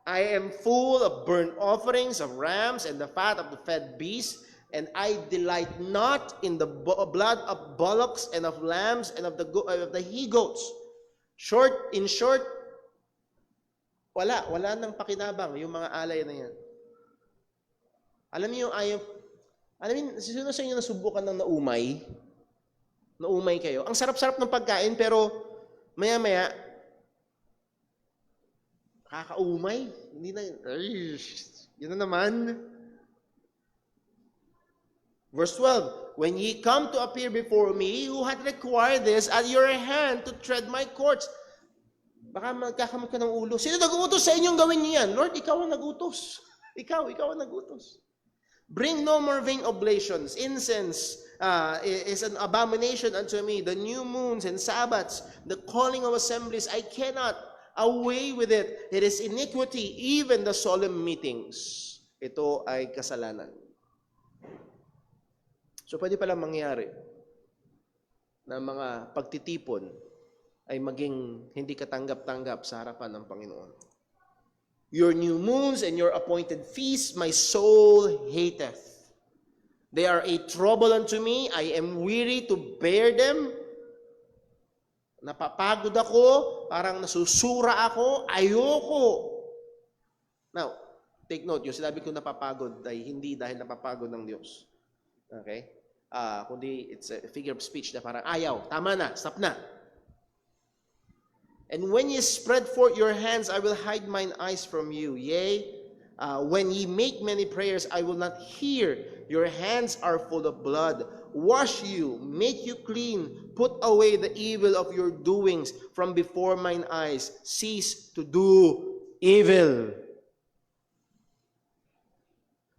Speaker 1: I am full of burnt offerings of rams and the fat of the fed beasts, and I delight not in the blood of bullocks and of lambs and of the he-goats. In short, wala nang pakinabang yung mga alay na yan. Alam niyo sino sa inyo nasubukan ng naumay? Naumay kayo. Ang sarap-sarap ng pagkain, pero maya-maya, kakaumay. Hindi na, yun na naman. Verse 12, when ye come to appear before me, who hath required this at your hand to tread my courts? Baka magkakamot ka ng ulo. Sino nag-uutos sa inyong gawin niyo yan? Lord, ikaw ang nag-utos. Ikaw ang nag-utos. Bring no more vain oblations. Incense is an abomination unto me. The new moons and Sabbaths, the calling of assemblies, I cannot Away with it. It is iniquity, even the solemn meetings. Ito ay kasalanan. So pwede pala mangyari na mga pagtitipon ay maging hindi katanggap-tanggap sa harapan ng Panginoon. Your new moons and your appointed feasts, my soul hateth. They are a trouble unto me. I am weary to bear them. Napapagod ako, parang nasusura ako, ayoko. Now, take note, yung sinabi ko napapagod ay hindi dahil napapagod ng Diyos. Okay? Kundi it's a figure of speech na parang ayaw, tama na, stop na. And when ye spread forth your hands, I will hide mine eyes from you. Yea, when ye make many prayers, I will not hear. Your hands are full of blood. Wash you, make you clean. Put away the evil of your doings from before mine eyes. Cease to do evil.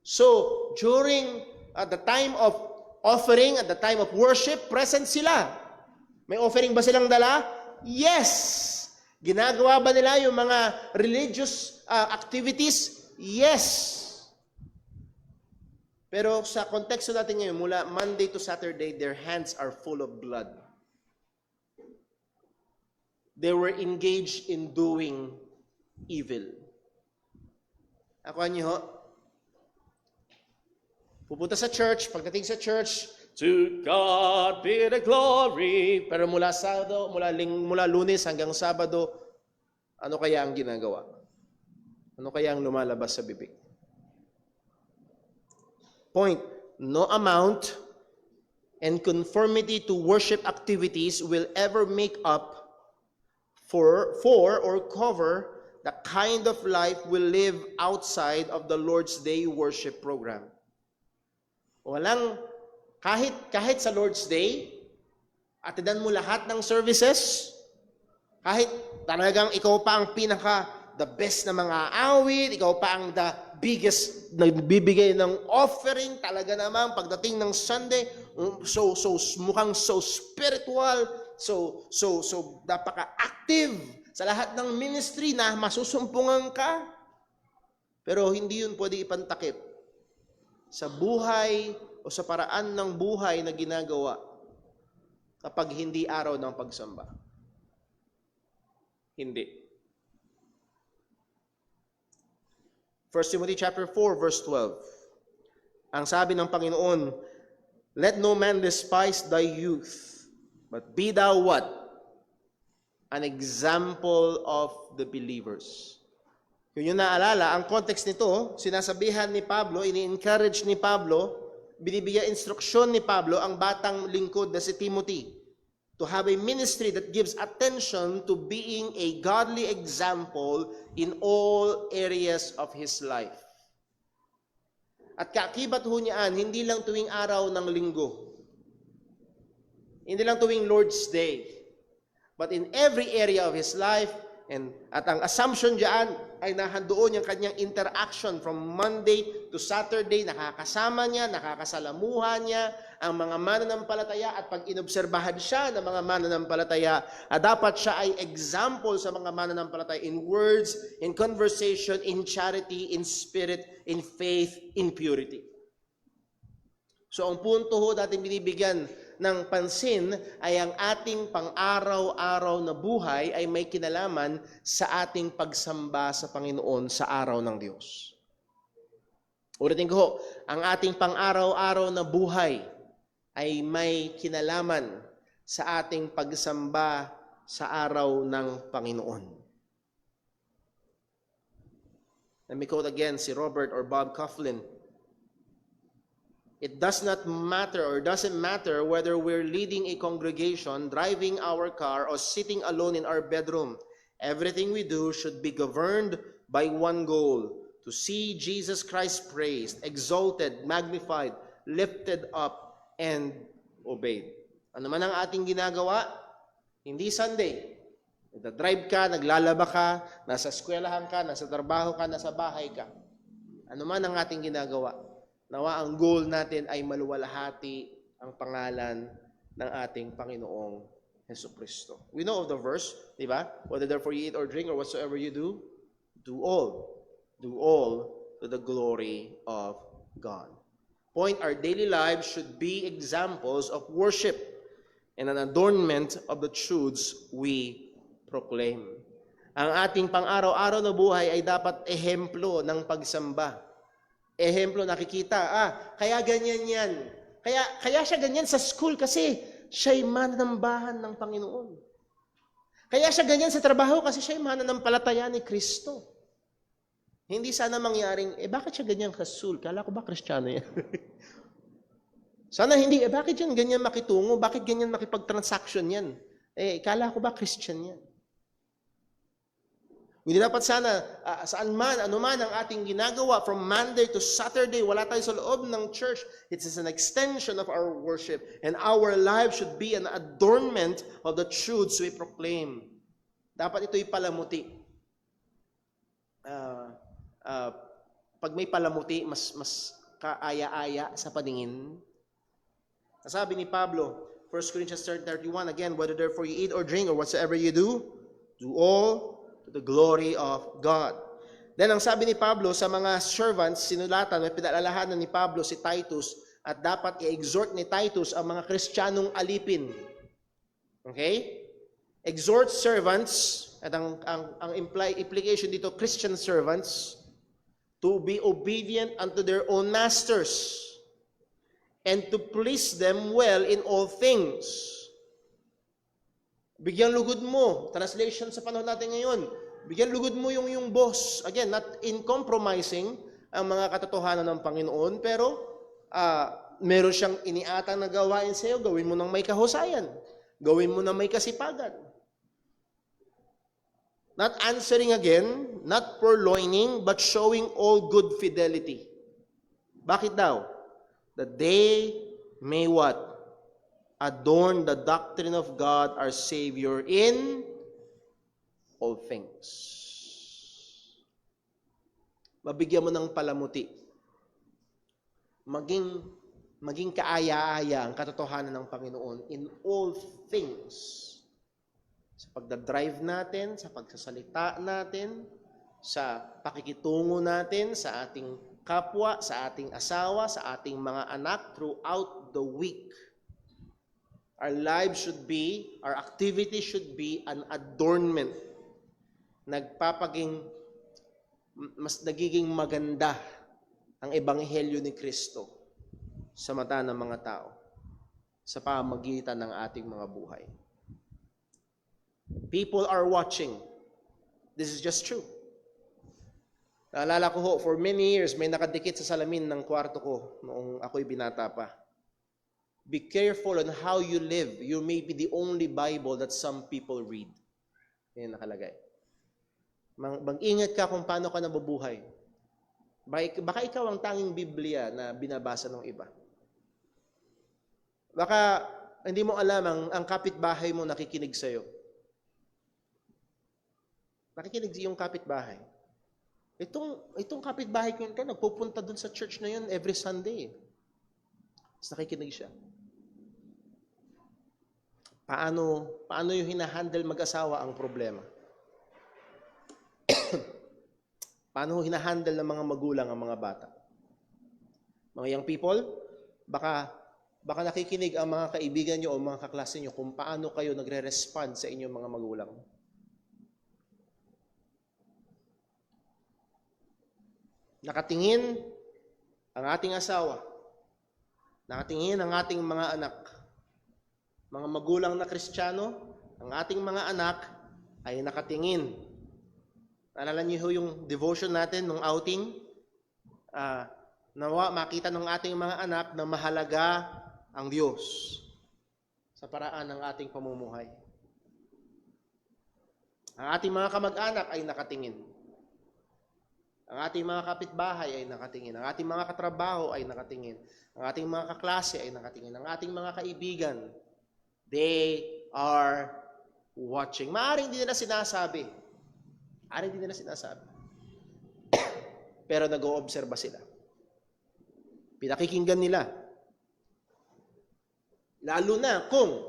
Speaker 1: So, during the time of offering, at the time of worship, present sila. May offering ba silang dala? Yes! Ginagawa ba nila yung mga religious activities? Yes! Pero sa konteksto natin ngayon, mula Monday to Saturday, their hands are full of blood. They were engaged in doing evil. Akuan niyo ho? Pupunta sa church, pagdating sa church, to God be the glory. Pero mula Lunes hanggang Sabado, ano kaya ang ginagawa? Ano kaya ang lumalabas sa bibig? Point, no amount and conformity to worship activities will ever make up for or cover the kind of life we live outside of the Lord's Day worship program. Walang, kahit sa Lord's Day, atidan mo lahat ng services, kahit talagang ikaw pa ang the best na mga awit, ikaw pa ang the biggest nagbibigay ng offering, talaga naman pagdating ng Sunday, mukhang so spiritual, so napaka-active sa lahat ng ministry na masusumpungan ka. Pero hindi yun pwede ipantakip sa buhay o sa paraan ng buhay na ginagawa kapag hindi araw ng pagsamba. Hindi. 1 Timothy chapter 4 verse 12. Ang sabi ng Panginoon, let no man despise thy youth, but be thou what? An example of the believers. Kung yun naalala, ang context nito, sinasabihan ni Pablo, ini-encourage ni Pablo, binibigyan instruksyon ni Pablo ang batang lingkod na si Timothy to have a ministry that gives attention to being a godly example in all areas of his life. At kaakibat ho niyaan, hindi lang tuwing araw ng linggo, hindi lang tuwing Lord's Day, but in every area of his life. At ang assumption diyan ay nahandoon yung kanyang interaction from Monday to Saturday, nakakasama niya, nakakasalamuhan niya ang mga mananampalataya, at pag inobserbahan siya ng mga mananampalataya, dapat siya ay example sa mga mananampalataya in words, in conversation, in charity, in spirit, in faith, in purity. So ang punto ho natin binibigyan ng pansin ay ang ating pang-araw-araw na buhay ay may kinalaman sa ating pagsamba sa Panginoon sa araw ng Diyos. Ulitin ko ho, ang ating pang-araw-araw na buhay ay may kinalaman sa ating pagsamba sa araw ng Panginoon. Let me quote again si Robert or Bob Coughlin. It does not matter or doesn't matter whether we're leading a congregation, driving our car, or sitting alone in our bedroom. Everything we do should be governed by one goal: to see Jesus Christ praised, exalted, magnified, lifted up, and obeyed. Ano man ang ating ginagawa, hindi Sunday. Nagdadrive ka, naglalaba ka, nasa eskwelahan ka, nasa trabaho ka, nasa bahay ka. Ano man ang ating ginagawa, nawa ang goal natin ay maluwalhati ang pangalan ng ating Panginoong Jesu Kristo. We know of the verse, di ba? Whether therefore you eat or drink or whatsoever you do, do all to the glory of God. Point, our daily lives should be examples of worship and an adornment of the truths we proclaim. Ang ating pang-araw-araw na buhay ay dapat ehemplo ng pagsamba. Ehemplo, nakikita, kaya ganyan yan. Kaya siya ganyan sa school kasi siya'y mananambahan ng Panginoon. Kaya siya ganyan sa trabaho kasi siya'y mananampalataya ni Kristo. Hindi sana mangyaring, bakit siya ganyan sa school? Kala ko ba Kristiyano yan? Sana hindi, bakit yan ganyan makitungo? Bakit ganyan makipag-transaction yan? Kala ko ba Christian yan? Hindi dapat sana, saan man, anuman ang ating ginagawa, from Monday to Saturday, wala tayo sa loob ng church. It is an extension of our worship. And our life should be an adornment of the truths we proclaim. Dapat ito'y palamuti. Pag may palamuti, mas kaaya-aya sa paningin. Sabi ni Pablo, 1 Corinthians 31, again, whether therefore you eat or drink or whatsoever you do all to the glory of God. Then ang sabi ni Pablo sa mga servants, sinulatan, may pinaalalahanan ni Pablo si Titus at dapat i-exhort ni Titus ang mga Kristiyanong alipin. Okay? Exhort servants, at ang implication dito, Christian servants, to be obedient unto their own masters and to please them well in all things. Bigyan lugod mo. Translation sa panahon natin ngayon. Bigyan lugod mo yung boss. Again, not in compromising ang mga katotohanan ng Panginoon, pero meron siyang iniatang na gawain sa iyo, gawin mo ng may kahusayan. Gawin mo ng may kasipagan. Not answering again, not purloining, but showing all good fidelity. Bakit daw? That they may what? Adorn the doctrine of God our Savior in all things. Mabigyan mo ng palamuti. Maging kaaya-aya ang katotohanan ng Panginoon in all things. Sa pagdadrive natin, sa pagsasalita natin, sa pakikitungo natin sa ating kapwa, sa ating asawa, sa ating mga anak throughout the week. Our lives should be, our activity should be an adornment. Mas nagiging maganda ang ebanghelyo ni Kristo sa mata ng mga tao sa pamamagitan ng ating mga buhay. People are watching. This is just true. Naalala ko ho, for many years, may nakadikit sa salamin ng kwarto ko noong ako'y binata pa. Be careful on how you live. You may be the only Bible that some people read. Yan nakalagay. Mag-ingat ka kung paano ka nabubuhay. Baka ikaw ang tanging Biblia na binabasa ng iba. Baka hindi mo alam ang kapitbahay mo nakikinig sa'yo. Nakikinig yung kapitbahay. Itong kapitbahay ko ito, nagpupunta dun sa church na yun every Sunday. Tapos nakikinig siya. Paano yung hinahandle mag-asawa ang problema? Paano hinahandle ng mga magulang ang mga bata? Mga young people, baka nakikinig ang mga kaibigan nyo o mga kaklase nyo kung paano kayo nagre-respond sa inyong mga magulang. Nakatingin ang ating asawa, nakatingin ang ating mga anak, mga magulang na Kristiyano, ang ating mga anak ay nakatingin. Naalala niyo yung devotion natin nung outing? Nawa makita ng ating mga anak na mahalaga ang Diyos sa paraan ng ating pamumuhay. Ang ating mga kamag-anak ay nakatingin. Ang ating mga kapitbahay ay nakatingin. Ang ating mga katrabaho ay nakatingin. Ang ating mga kaklase ay nakatingin. Ang ating mga kaibigan, they are watching. Maaring hindi nila sinasabi. Pero nag-oobserba sila. Pinakikinggan nila. Lalo na kung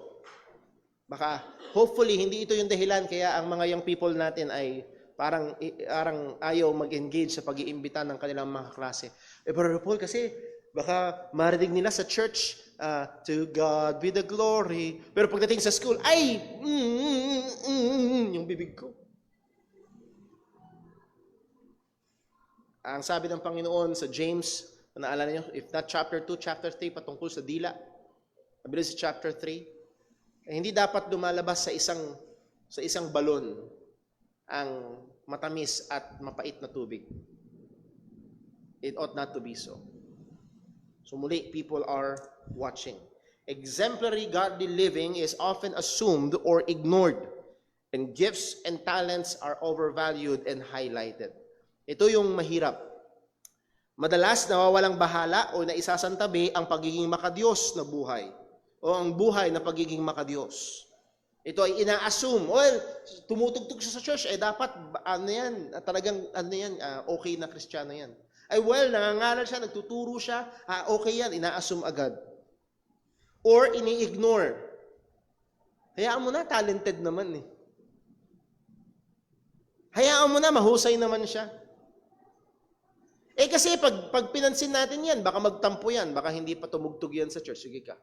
Speaker 1: Baka, hopefully, hindi ito yung dahilan kaya ang mga young people natin ay parang ayaw mag-engage sa pag-iimbita ng kanilang mga klase. Brother Paul, kasi baka marinig nila sa church, to God be the glory. Pero pagdating sa school, ay, yung bibig ko. Ang sabi ng Panginoon sa James, naalala niyo, if not chapter 2, chapter 3, patungkol sa dila. Sabi sa chapter 3, hindi dapat lumalabas sa isang balon ang matamis at mapait na tubig. It ought not to be so. So muli, people are watching. Exemplary godly living is often assumed or ignored, and gifts and talents are overvalued and highlighted. Ito yung mahirap. Madalas nawawalang bahala o naisasantabi ang pagiging makadiyos na buhay o ang buhay na pagiging makadiyos. Ito ay ina-assume, well, tumutugtog siya sa church, dapat, okay na Kristiyano yan. Ay, well, nangangaral siya, nagtuturo siya, okay yan, ina-assume agad. Or ini-ignore. Hayaan mo na, talented naman eh. Hayaan mo na, mahusay naman siya. Kasi pag pinansin natin yan, baka magtampo yan, baka hindi pa tumugtog yan sa church. Sige ka.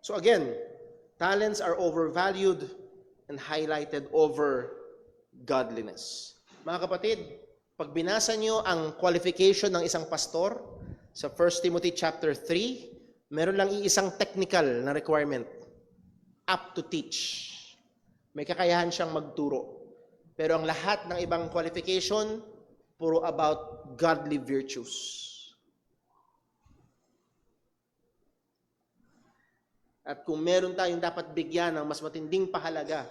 Speaker 1: So again, talents are overvalued and highlighted over godliness. Mga kapatid, pag binasa nyo ang qualification ng isang pastor sa 1 Timothy chapter 3, meron lang iisang technical na requirement. Up to teach. May kakayahan siyang magturo. Pero ang lahat ng ibang qualification, puro about godly virtues. At kung meron tayong dapat bigyan ng mas matinding pahalaga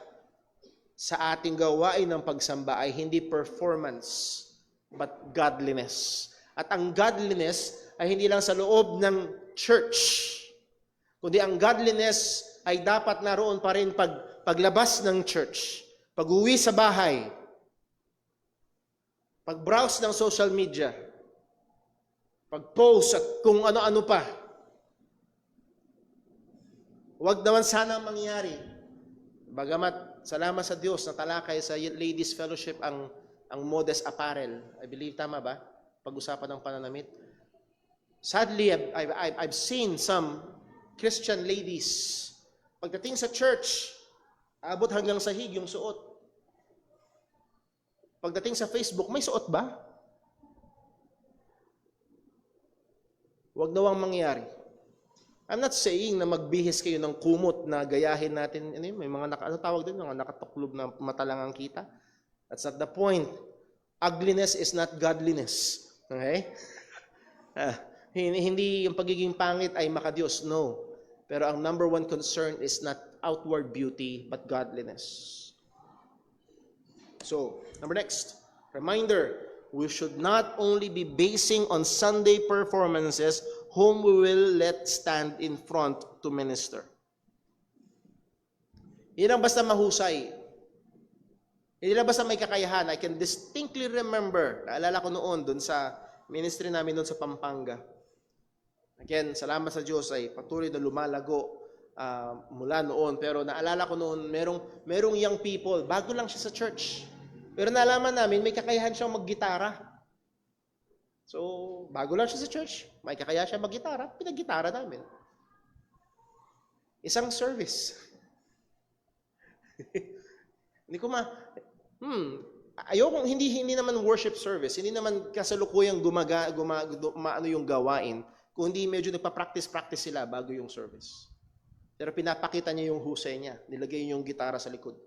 Speaker 1: sa ating gawain ng pagsamba ay hindi performance, but godliness. At ang godliness ay hindi lang sa loob ng church, kundi ang godliness ay dapat naroon pa rin paglabas ng church, pag-uwi sa bahay, pag-browse ng social media, pag-post at kung ano-ano pa. Huwag naman sana mangyari. Bagamat, salamat sa Diyos na talakay sa Ladies Fellowship ang modest apparel. I believe, tama ba? Pag-usapan ng pananamit. Sadly, I've seen some Christian ladies, pagdating sa church, abot hanggang sahig yung suot. Pagdating sa Facebook, may suot ba? Huwag nawang mangyari. I'm not saying na magbihis kayo ng kumot na gayahin natin, may mga tawag din, mga nakatuklob na mata lang ang kita. That's not the point. Ugliness is not godliness. Okay? Hindi yung pagiging pangit ay makadiyos, no. Pero ang number one concern is not outward beauty, but godliness. So, next, reminder, we should not only be basing on Sunday performances whom we will let stand in front to minister. Hindi lang basta mahusay. Hindi lang basta may kakayahan. I can distinctly remember, naalala ko noon dun sa ministry namin doon sa Pampanga. Again, salamat sa Diyos ay patuloy na lumalago mula noon. Pero naalala ko noon, merong young people, bago lang siya sa church. Pero nalaman namin, may kakayahan siyang maggitara. So, bago lang siya sa church, may kakaya siya maggitara, pinag-gitara namin. Isang service. Hindi hindi naman worship service, hindi naman kasalukuyang yung gawain, kundi medyo nagpa-practice sila bago yung service. Pero pinapakita niya yung husay niya, nilagay yung gitara sa likod.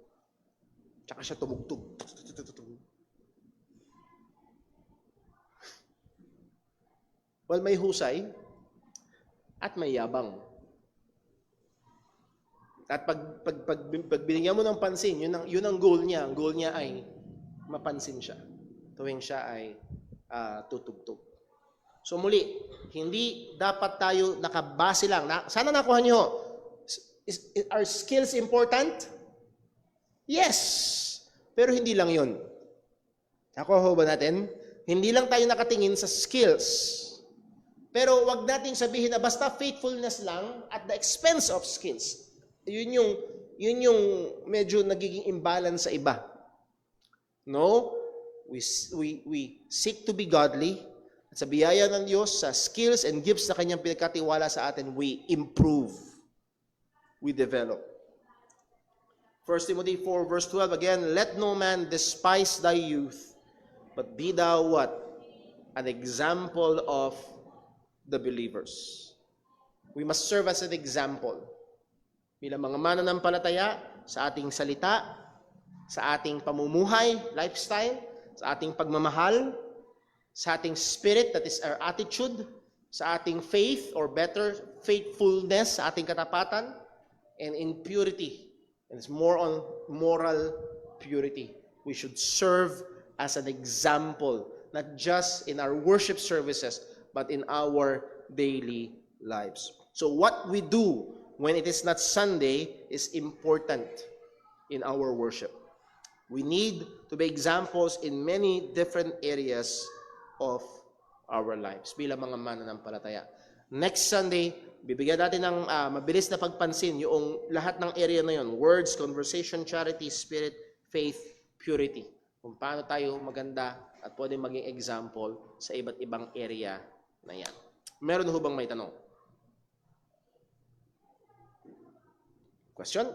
Speaker 1: Tsaka siya tumugtog. Well, may husay at may yabang. At pag binigyan mo ng pansin, yun ang goal niya. Ang goal niya ay mapansin siya tuwing siya ay tutugtog. So muli, hindi dapat tayo nakabase lang. Sana nakuha niyo, are skills important? Yes! Pero hindi lang yun. Nakuha ba natin? Hindi lang tayo nakatingin sa skills. Pero wag nating sabihin na basta faithfulness lang at the expense of skills. Yun yung medyo nagiging imbalance sa iba. No, we seek to be godly. At sa biyaya ng Diyos, sa skills and gifts na kanyang pinagkatiwala sa atin, we improve. We develop. 1 Timothy 4 verse 12, again, let no man despise thy youth, but be thou what? An example of the believers. We must serve as an example. Bilang mga mananampalataya sa ating salita, sa ating pamumuhay, lifestyle, sa ating pagmamahal, sa ating spirit, that is our attitude, sa ating faith, or better, faithfulness, sa ating katapatan, and in purity. And it's more on moral purity. We should serve as an example, not just in our worship services, but in our daily lives. So what we do when it is not Sunday is important in our worship. We need to be examples in many different areas of our lives bilang mga mananampalataya. Next Sunday, bibigyan natin ng mabilis na pagpansin yung lahat ng area na yun. Words, conversation, charity, spirit, faith, purity. Kung paano tayo maganda at pwede maging example sa iba't ibang area na yan. Meron ho bang may tanong? Question?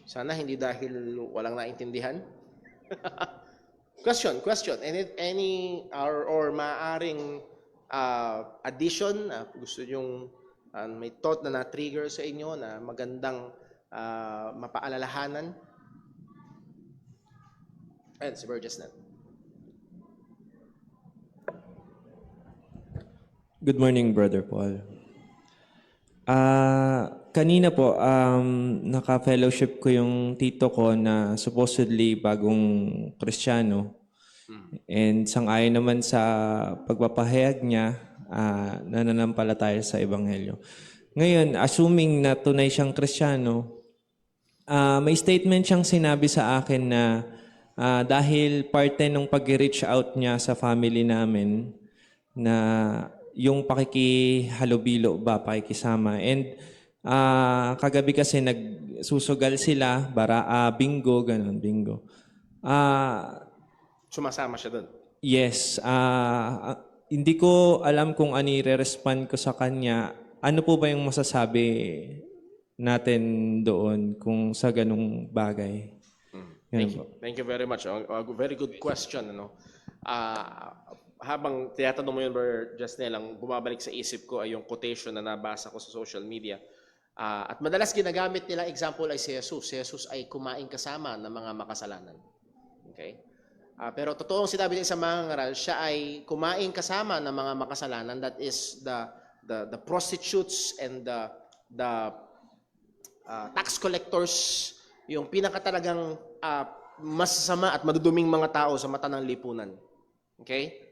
Speaker 1: Sana hindi dahil walang naintindihan. Question. Any or maaring addition, gusto nyong may thought na na-trigger sa inyo na magandang mapaalalahanan? Ayan, si Burgess na.
Speaker 3: Good morning, Brother Paul. Kanina po, naka-fellowship ko yung tito ko na supposedly bagong Kristiyano. And sang-ayon naman sa pagpapahayag niya, nananampalataya sa Ebanghelyo. Ngayon, assuming na tunay siyang Kristiyano, may statement siyang sinabi sa akin na dahil parte ng pag-reach out niya sa family namin na yung pakikihalubilo ba, pakikisama. And kagabi kasi nagsusugal sila, bingo, ganun, bingo.
Speaker 1: Sumasama siya doon?
Speaker 3: Yes. Hindi ko alam kung ano i-respond ko sa kanya. Ano po ba yung masasabi natin doon kung sa ganung bagay?
Speaker 1: Thank you very much. A very good question. Habang tinatanong mo yun, Brother Jasnel, ang bumabalik sa isip ko ay yung quotation na nabasa ko sa social media. At madalas ginagamit nila example ay si Jesus. Si Jesus ay kumain kasama ng mga makasalanan. Okay? Pero totoong sinabi niya sa mga ngaral, siya ay kumain kasama ng mga makasalanan. That is the prostitutes and the tax collectors, yung pinakatalagang masasama at maduduming mga tao sa mata ng lipunan. Okay?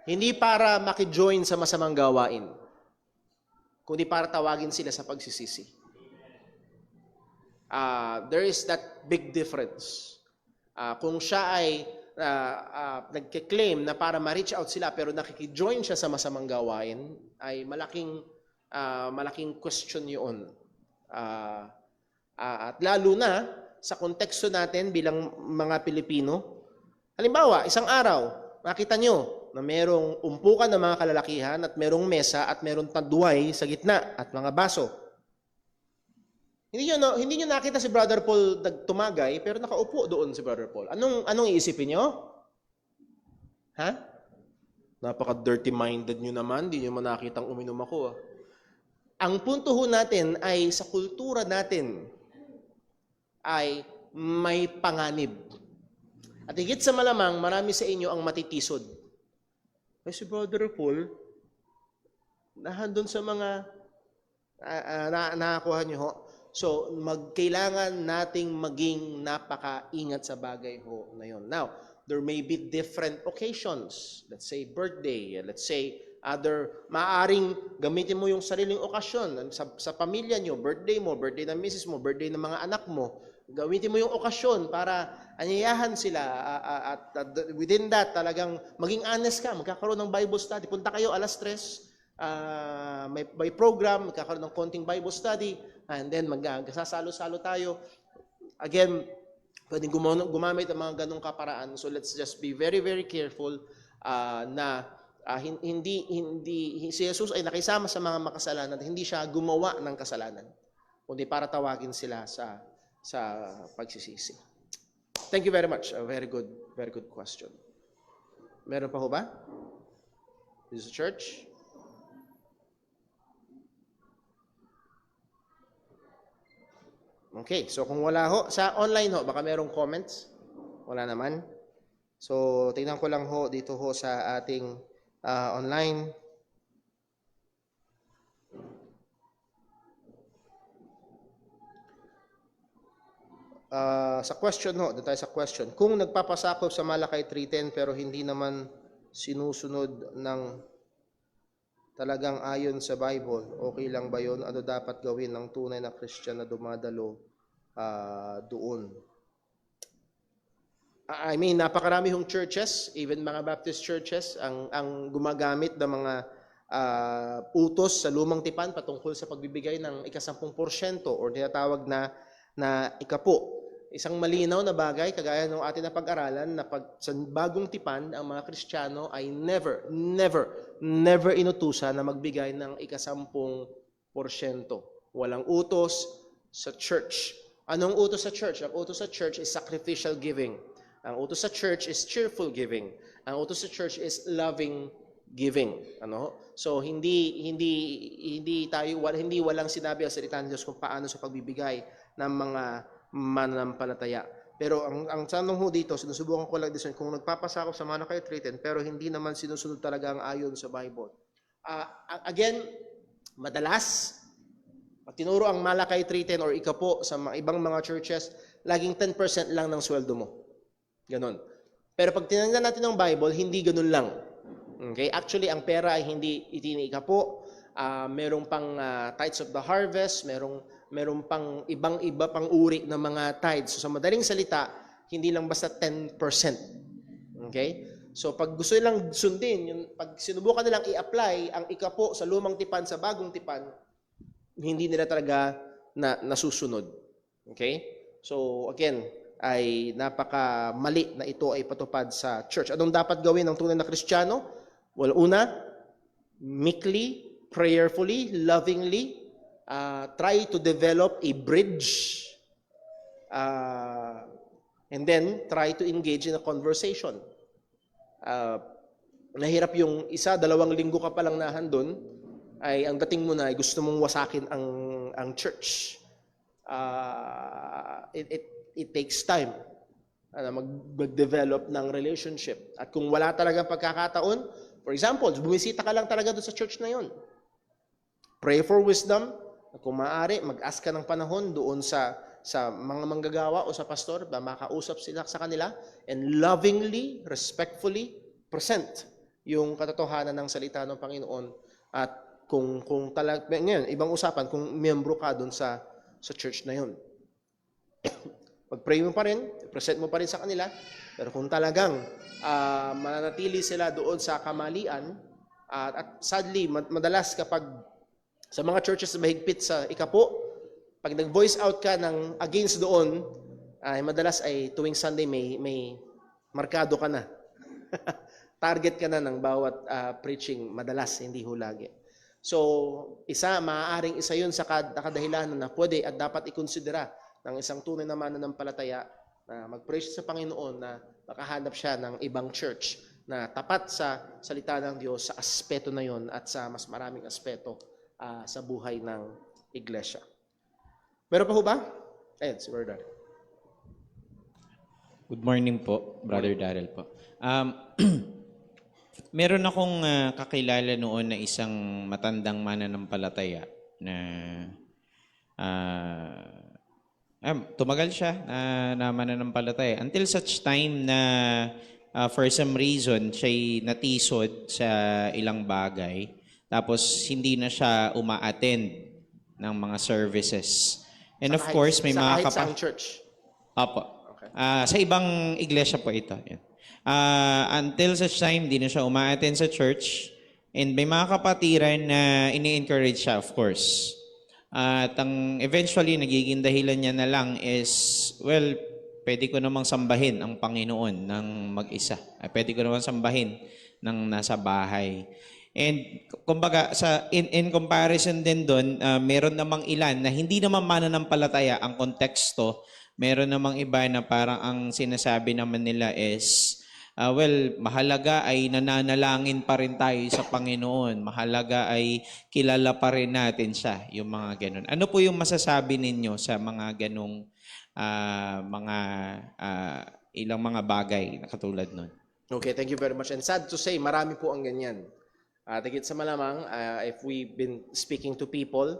Speaker 1: Hindi para makijoin sa masamang gawain, kundi para tawagin sila sa pagsisisi. There is that big difference. Kung siya ay nagke-claim na para ma-reach out sila pero nakikijoin siya sa masamang gawain, ay malaking question yun. At lalo na sa konteksto natin bilang mga Pilipino. Halimbawa, isang araw, makita nyo na merong umpukan ng mga kalalakihan at merong mesa at merong tanduay sa gitna at mga baso. Hindi nyo nakita si Brother Paul tumagay pero nakaupo doon si Brother Paul. Anong iisipin nyo? Ha? Napaka-dirty minded nyo naman, hindi nyo nakitang uminom ako. Ang punto ho natin ay sa kultura natin ay may panganib. At higit sa malamang, marami sa inyo ang matitisod. Ay si Brother Paul, nahandun sa mga nakakuha nyo ho. So, kailangan nating maging napaka-ingat sa bagay ho na yun. Now, there may be different occasions. Let's say birthday, let's say Maaaring gamitin mo yung sariling okasyon sa pamilya nyo, birthday mo, birthday ng misis mo, birthday ng mga anak mo. Gamitin mo yung okasyon para anyayahan sila at within that talagang maging honest ka, magkakaroon ng Bible study. Punta kayo 3:00, may program, magkakaroon ng konting Bible study, and then magsasalo-salo tayo. Again, pwedeng gumamit ng mga ganong kaparaan. So let's just be very, very careful na hindi si Jesus ay nakisama sa mga makasalanan, hindi siya gumawa ng kasalanan, kundi para tawagin sila sa pagsisisi. Thank you very much. A very good question. Meron pa ho ba? This is church. Okay, so kung wala ho, sa online ho, baka merong comments? Wala naman. So, tingnan ko lang ho dito ho sa ating online. Sa question ho, dito tayo sa question. Kung nagpapasakop sa Malakay 3:10 pero hindi naman sinusunod ng talagang ayon sa Bible, okay lang ba yun? Ano dapat gawin ng tunay na Christian na dumadalo doon? I mean, napakarami hong churches, even mga Baptist churches, ang gumagamit ng mga utos sa lumang tipan patungkol sa pagbibigay ng 10% or tinatawag na ikapo. Isang malinaw na bagay, kagaya ng atin na pag-aralan, na sa bagong tipan, ang mga Kristiyano ay never inutusan na magbigay ng 10%. Walang utos sa church. Anong utos sa church? Ang utos sa church is sacrificial giving. Ang utos sa church is cheerful giving. Ang utos sa church is loving giving. So hindi walang sinabi ang salita ng Diyos kung paano sa pagbibigay ng mga mananampalataya. Pero ang tanong ho dito, sinusubukan ko lang din kung nagpapasakop sa Malakay 3:10 pero hindi naman sinusunod talaga ang ayon sa Bible. Again, madalas pag tinuro ang Malakay 3:10 or ikapo sa mga ibang mga churches, laging 10% lang ng sweldo mo. Ganon. Pero pag tinignan natin ng Bible, hindi ganun lang. Okay? Actually, ang pera ay hindi ikapo. Merong pang tithes of the harvest, merong pang ibang-iba pang uri ng mga tithes. So, sa madaling salita, hindi lang basta 10%. Okay? So, pag gusto nilang sundin, pag sinubukan nilang i-apply ang ikapo sa lumang tipan sa bagong tipan, hindi nila talaga nasusunod. Okay? So, again, ay napakamali na ito ay patupad sa church. Anong dapat gawin ng tunay na Kristiyano? Well, una, meekly, prayerfully, lovingly, try to develop a bridge, and then try to engage in a conversation. Nahirap yung 1-2 linggo ka palang nahandun, ay ang dating mo na ay gusto mong wasakin ang church. It takes time mag-develop ng relationship. At kung wala talagang pagkakataon, for example, bumisita ka lang talaga doon sa church na yon. Pray for wisdom. Kung maaari, mag-ask ka ng panahon doon sa mga manggagawa o sa pastor, makausap sila sa kanila, and lovingly, respectfully, present yung katotohanan ng salita ng Panginoon. At kung ngayon, ibang usapan, kung miyembro ka doon sa church na yon. Pag-pray mo pa rin, present mo pa rin sa kanila, pero kung talagang mananatili sila doon sa kamalian, at sadly, madalas kapag sa mga churches na mahigpit sa ikapo, pag nag-voice out ka ng against doon, ay madalas ay tuwing Sunday may markado ka na. Target ka na ng bawat preaching, madalas, hindi ho lagi. So, maaaring isa yun sa kadahilanan na pwede at dapat ikonsidera ng isang tunay na mananampalataya na mag-pray sa Panginoon na makahanap siya ng ibang church na tapat sa salita ng Diyos sa aspeto na yon at sa mas maraming aspeto sa buhay ng iglesia. Meron pa ho ba? Ayun, si Brother.
Speaker 4: Good morning po, Brother Darrell po. Meron akong kakilala noon na isang matandang mananampalataya na tumagal siya na mananampalataya until such time na for some reason, siya'y natisod sa ilang bagay, tapos hindi na siya uma-attend ng mga services. And of course, may mga
Speaker 1: kahit saang church.
Speaker 4: Apo.
Speaker 1: Okay.
Speaker 4: Sa ibang iglesia po ito. Yan. Until such time, di na siya uma-attend sa church. And may mga kapatiran na ini-encourage siya, of course. At ang eventually, nagiging dahilan niya na lang is, well, pwede ko namang sambahin ang Panginoon ng mag-isa. Pwede ko namang sambahin ng nasa bahay. And kumbaga, in comparison din doon, meron namang ilan na hindi naman mananampalataya ang konteksto. Meron namang iba na parang ang sinasabi naman nila is, well, mahalaga ay nananalangin pa rin tayo sa Panginoon. Mahalaga ay kilala pa rin natin siya, yung mga ganun. Ano po yung masasabi ninyo sa mga ganung ilang mga bagay na katulad nun?
Speaker 1: Okay, thank you very much. And sad to say, marami po ang ganyan. Tigit sa malamang, if we've been speaking to people,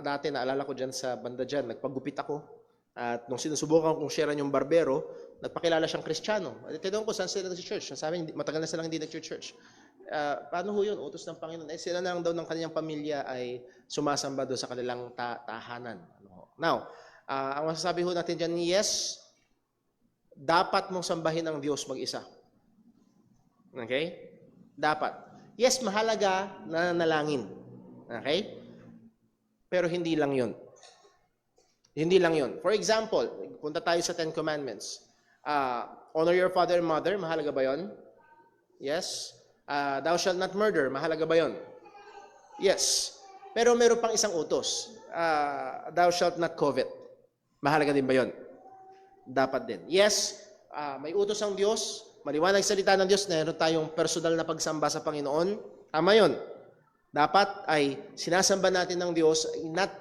Speaker 1: dati naalala ko dyan sa banda dyan, nagpagupit ako. At nung sinusubukan kong sharean yung barbero, nagpakilala siyang Kristiyano. Tinanong ko saan sila nag-church. Sabi, matagal na silang hindi nag-church. Paano ho yun? Utos ng Panginoon. Sila na lang daw ng kanyang pamilya ay sumasamba doon sa kanilang tahanan. Now, ang masasabi ho natin dyan, yes, dapat mong sambahin ang Diyos mag-isa. Okay? Dapat. Yes, mahalaga na nanalangin. Okay? Pero hindi lang yun. Hindi lang yun. For example, punta tayo sa 10 Commandments. Honor your father and mother, mahalaga ba yun? Yes. Thou shalt not murder, mahalaga ba yun? Yes. Pero meron pang isang utos. Thou shalt not covet. Mahalaga din ba yun? Dapat din. Yes, may utos ang Diyos, maliwanag salita ng Diyos, meron tayong personal na pagsamba sa Panginoon. Tama yun. Dapat ay sinasamba natin ng Diyos, not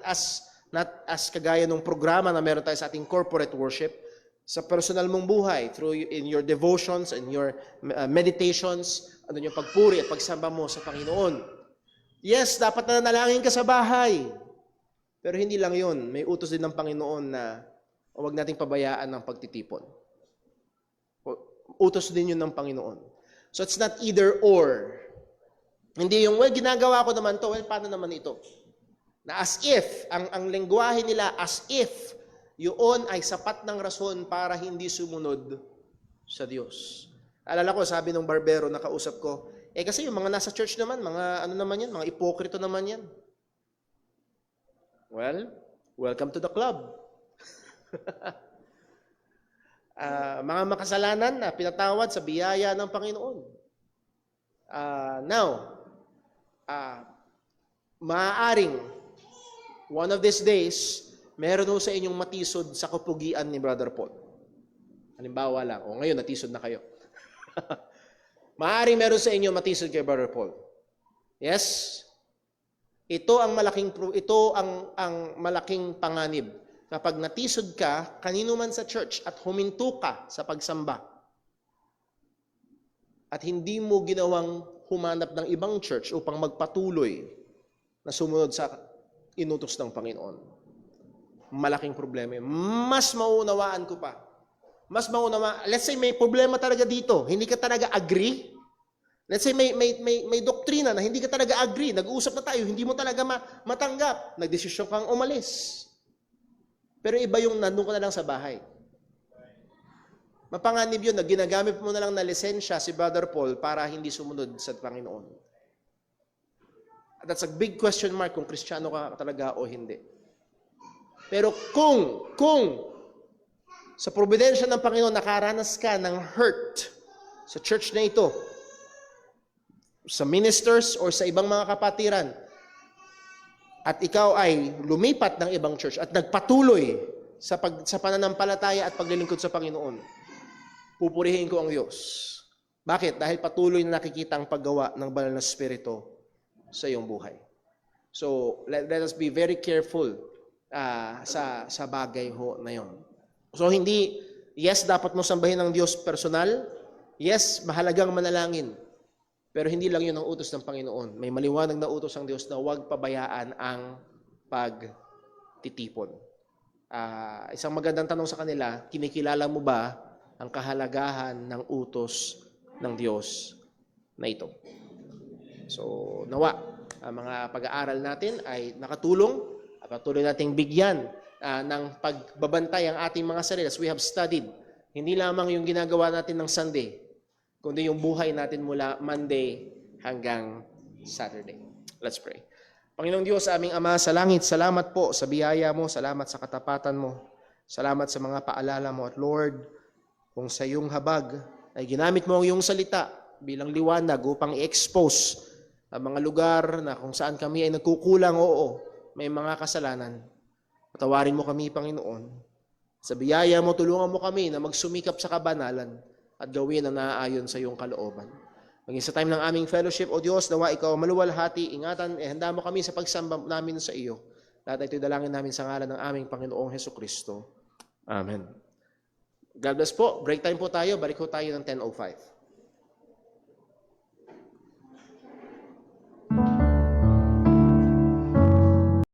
Speaker 1: as kagaya ng programa na meron tayo sa ating corporate worship, sa personal mong buhay, in your devotions, in your meditations, ano yung pagpuri at pagsamba mo sa Panginoon. Yes, dapat nanalangin ka sa bahay. Pero hindi lang yun. May utos din ng Panginoon na huwag nating pabayaan ng pagtitipon. Utos din yun ng Panginoon. So it's not either or. Hindi yung, well, ginagawa ko naman to, well, paano naman ito? Na as if, ang lengguwahe nila, as if, yun ay sapat ng rason para hindi sumunod sa Diyos. Alala ko, sabi ng barbero na kausap ko, kasi yung mga nasa church naman, mga ano naman yan, mga ipokrito naman yan. Well, welcome to the club. Mga makasalanan na pinatawad sa biyaya ng Panginoon. Now, maaaring one of these days, meron ho sa inyong matisod sa kapugian ni Brother Paul. Halimbawa lang, ngayon natisod na kayo. Maaaring meron sa inyo matisod kay Brother Paul. Yes? Ito ang malaking panganib. Kapag natisod ka, kanino man sa church at huminto ka sa pagsamba at hindi mo ginawang humanap ng ibang church upang magpatuloy na sumunod sa inutos ng Panginoon, malaking problema yun. Mas maunawaan ko pa. Let's say may problema talaga dito. Hindi ka talaga agree. Let's say may doktrina na hindi ka talaga agree. Nag-uusap na tayo, hindi mo talaga matanggap. Nagdesisyon kang umalis. Pero iba yung nandun ka na lang sa bahay. Mapanganib yun na ginagamit mo na lang na lisensya si Brother Paul para hindi sumunod sa Panginoon. That's a big question mark kung Kristiyano ka talaga o hindi. Pero kung sa providensya ng Panginoon nakaranas ka ng hurt sa church na ito, sa ministers or sa ibang mga kapatiran, at ikaw ay lumipat ng ibang church at nagpatuloy sa pananampalataya at paglilingkod sa Panginoon, pupurihin ko ang Diyos. Bakit? Dahil patuloy na nakikita ang paggawa ng banal na Espiritu sa iyong buhay. So, let us be very careful sa bagay ho na yun. So, hindi, yes, dapat mo sambahin ng Diyos personal. Yes, mahalagang manalangin. Pero hindi lang yun ang utos ng Panginoon. May maliwanag na utos ang Diyos na huwag pabayaan ang pagtitipon. Isang magandang tanong sa kanila, kinikilala mo ba ang kahalagahan ng utos ng Diyos na ito. So, nawa, ang mga pag-aaral natin ay nakatulong at patuloy nating bigyan ng pagbabantay ang ating mga sarili as we have studied. Hindi lamang yung ginagawa natin ng Sunday, kundi yung buhay natin mula Monday hanggang Saturday. Let's pray. Panginoong Diyos, aming Ama sa langit, salamat po sa biyaya mo, salamat sa katapatan mo, salamat sa mga paalala mo. At Lord, kung sa iyong habag ay ginamit mo ang iyong salita bilang liwanag upang i-expose ang mga lugar na kung saan kami ay nagkukulang, oo, may mga kasalanan. Patawarin mo kami, Panginoon. Sa biyaya mo, tulungan mo kami na magsumikap sa kabanalan at gawin ang naaayon sa iyong kalooban. Maging sa time ng aming fellowship, O Diyos, nawa ikaw maluwalhati, ingatan, handa mo kami sa pagsamba namin sa iyo. Lahat ito'y dalangin namin sa ngalan ng aming Panginoong Hesukristo. Amen. God bless po. Break time po tayo. Balik po tayo ng 10:05.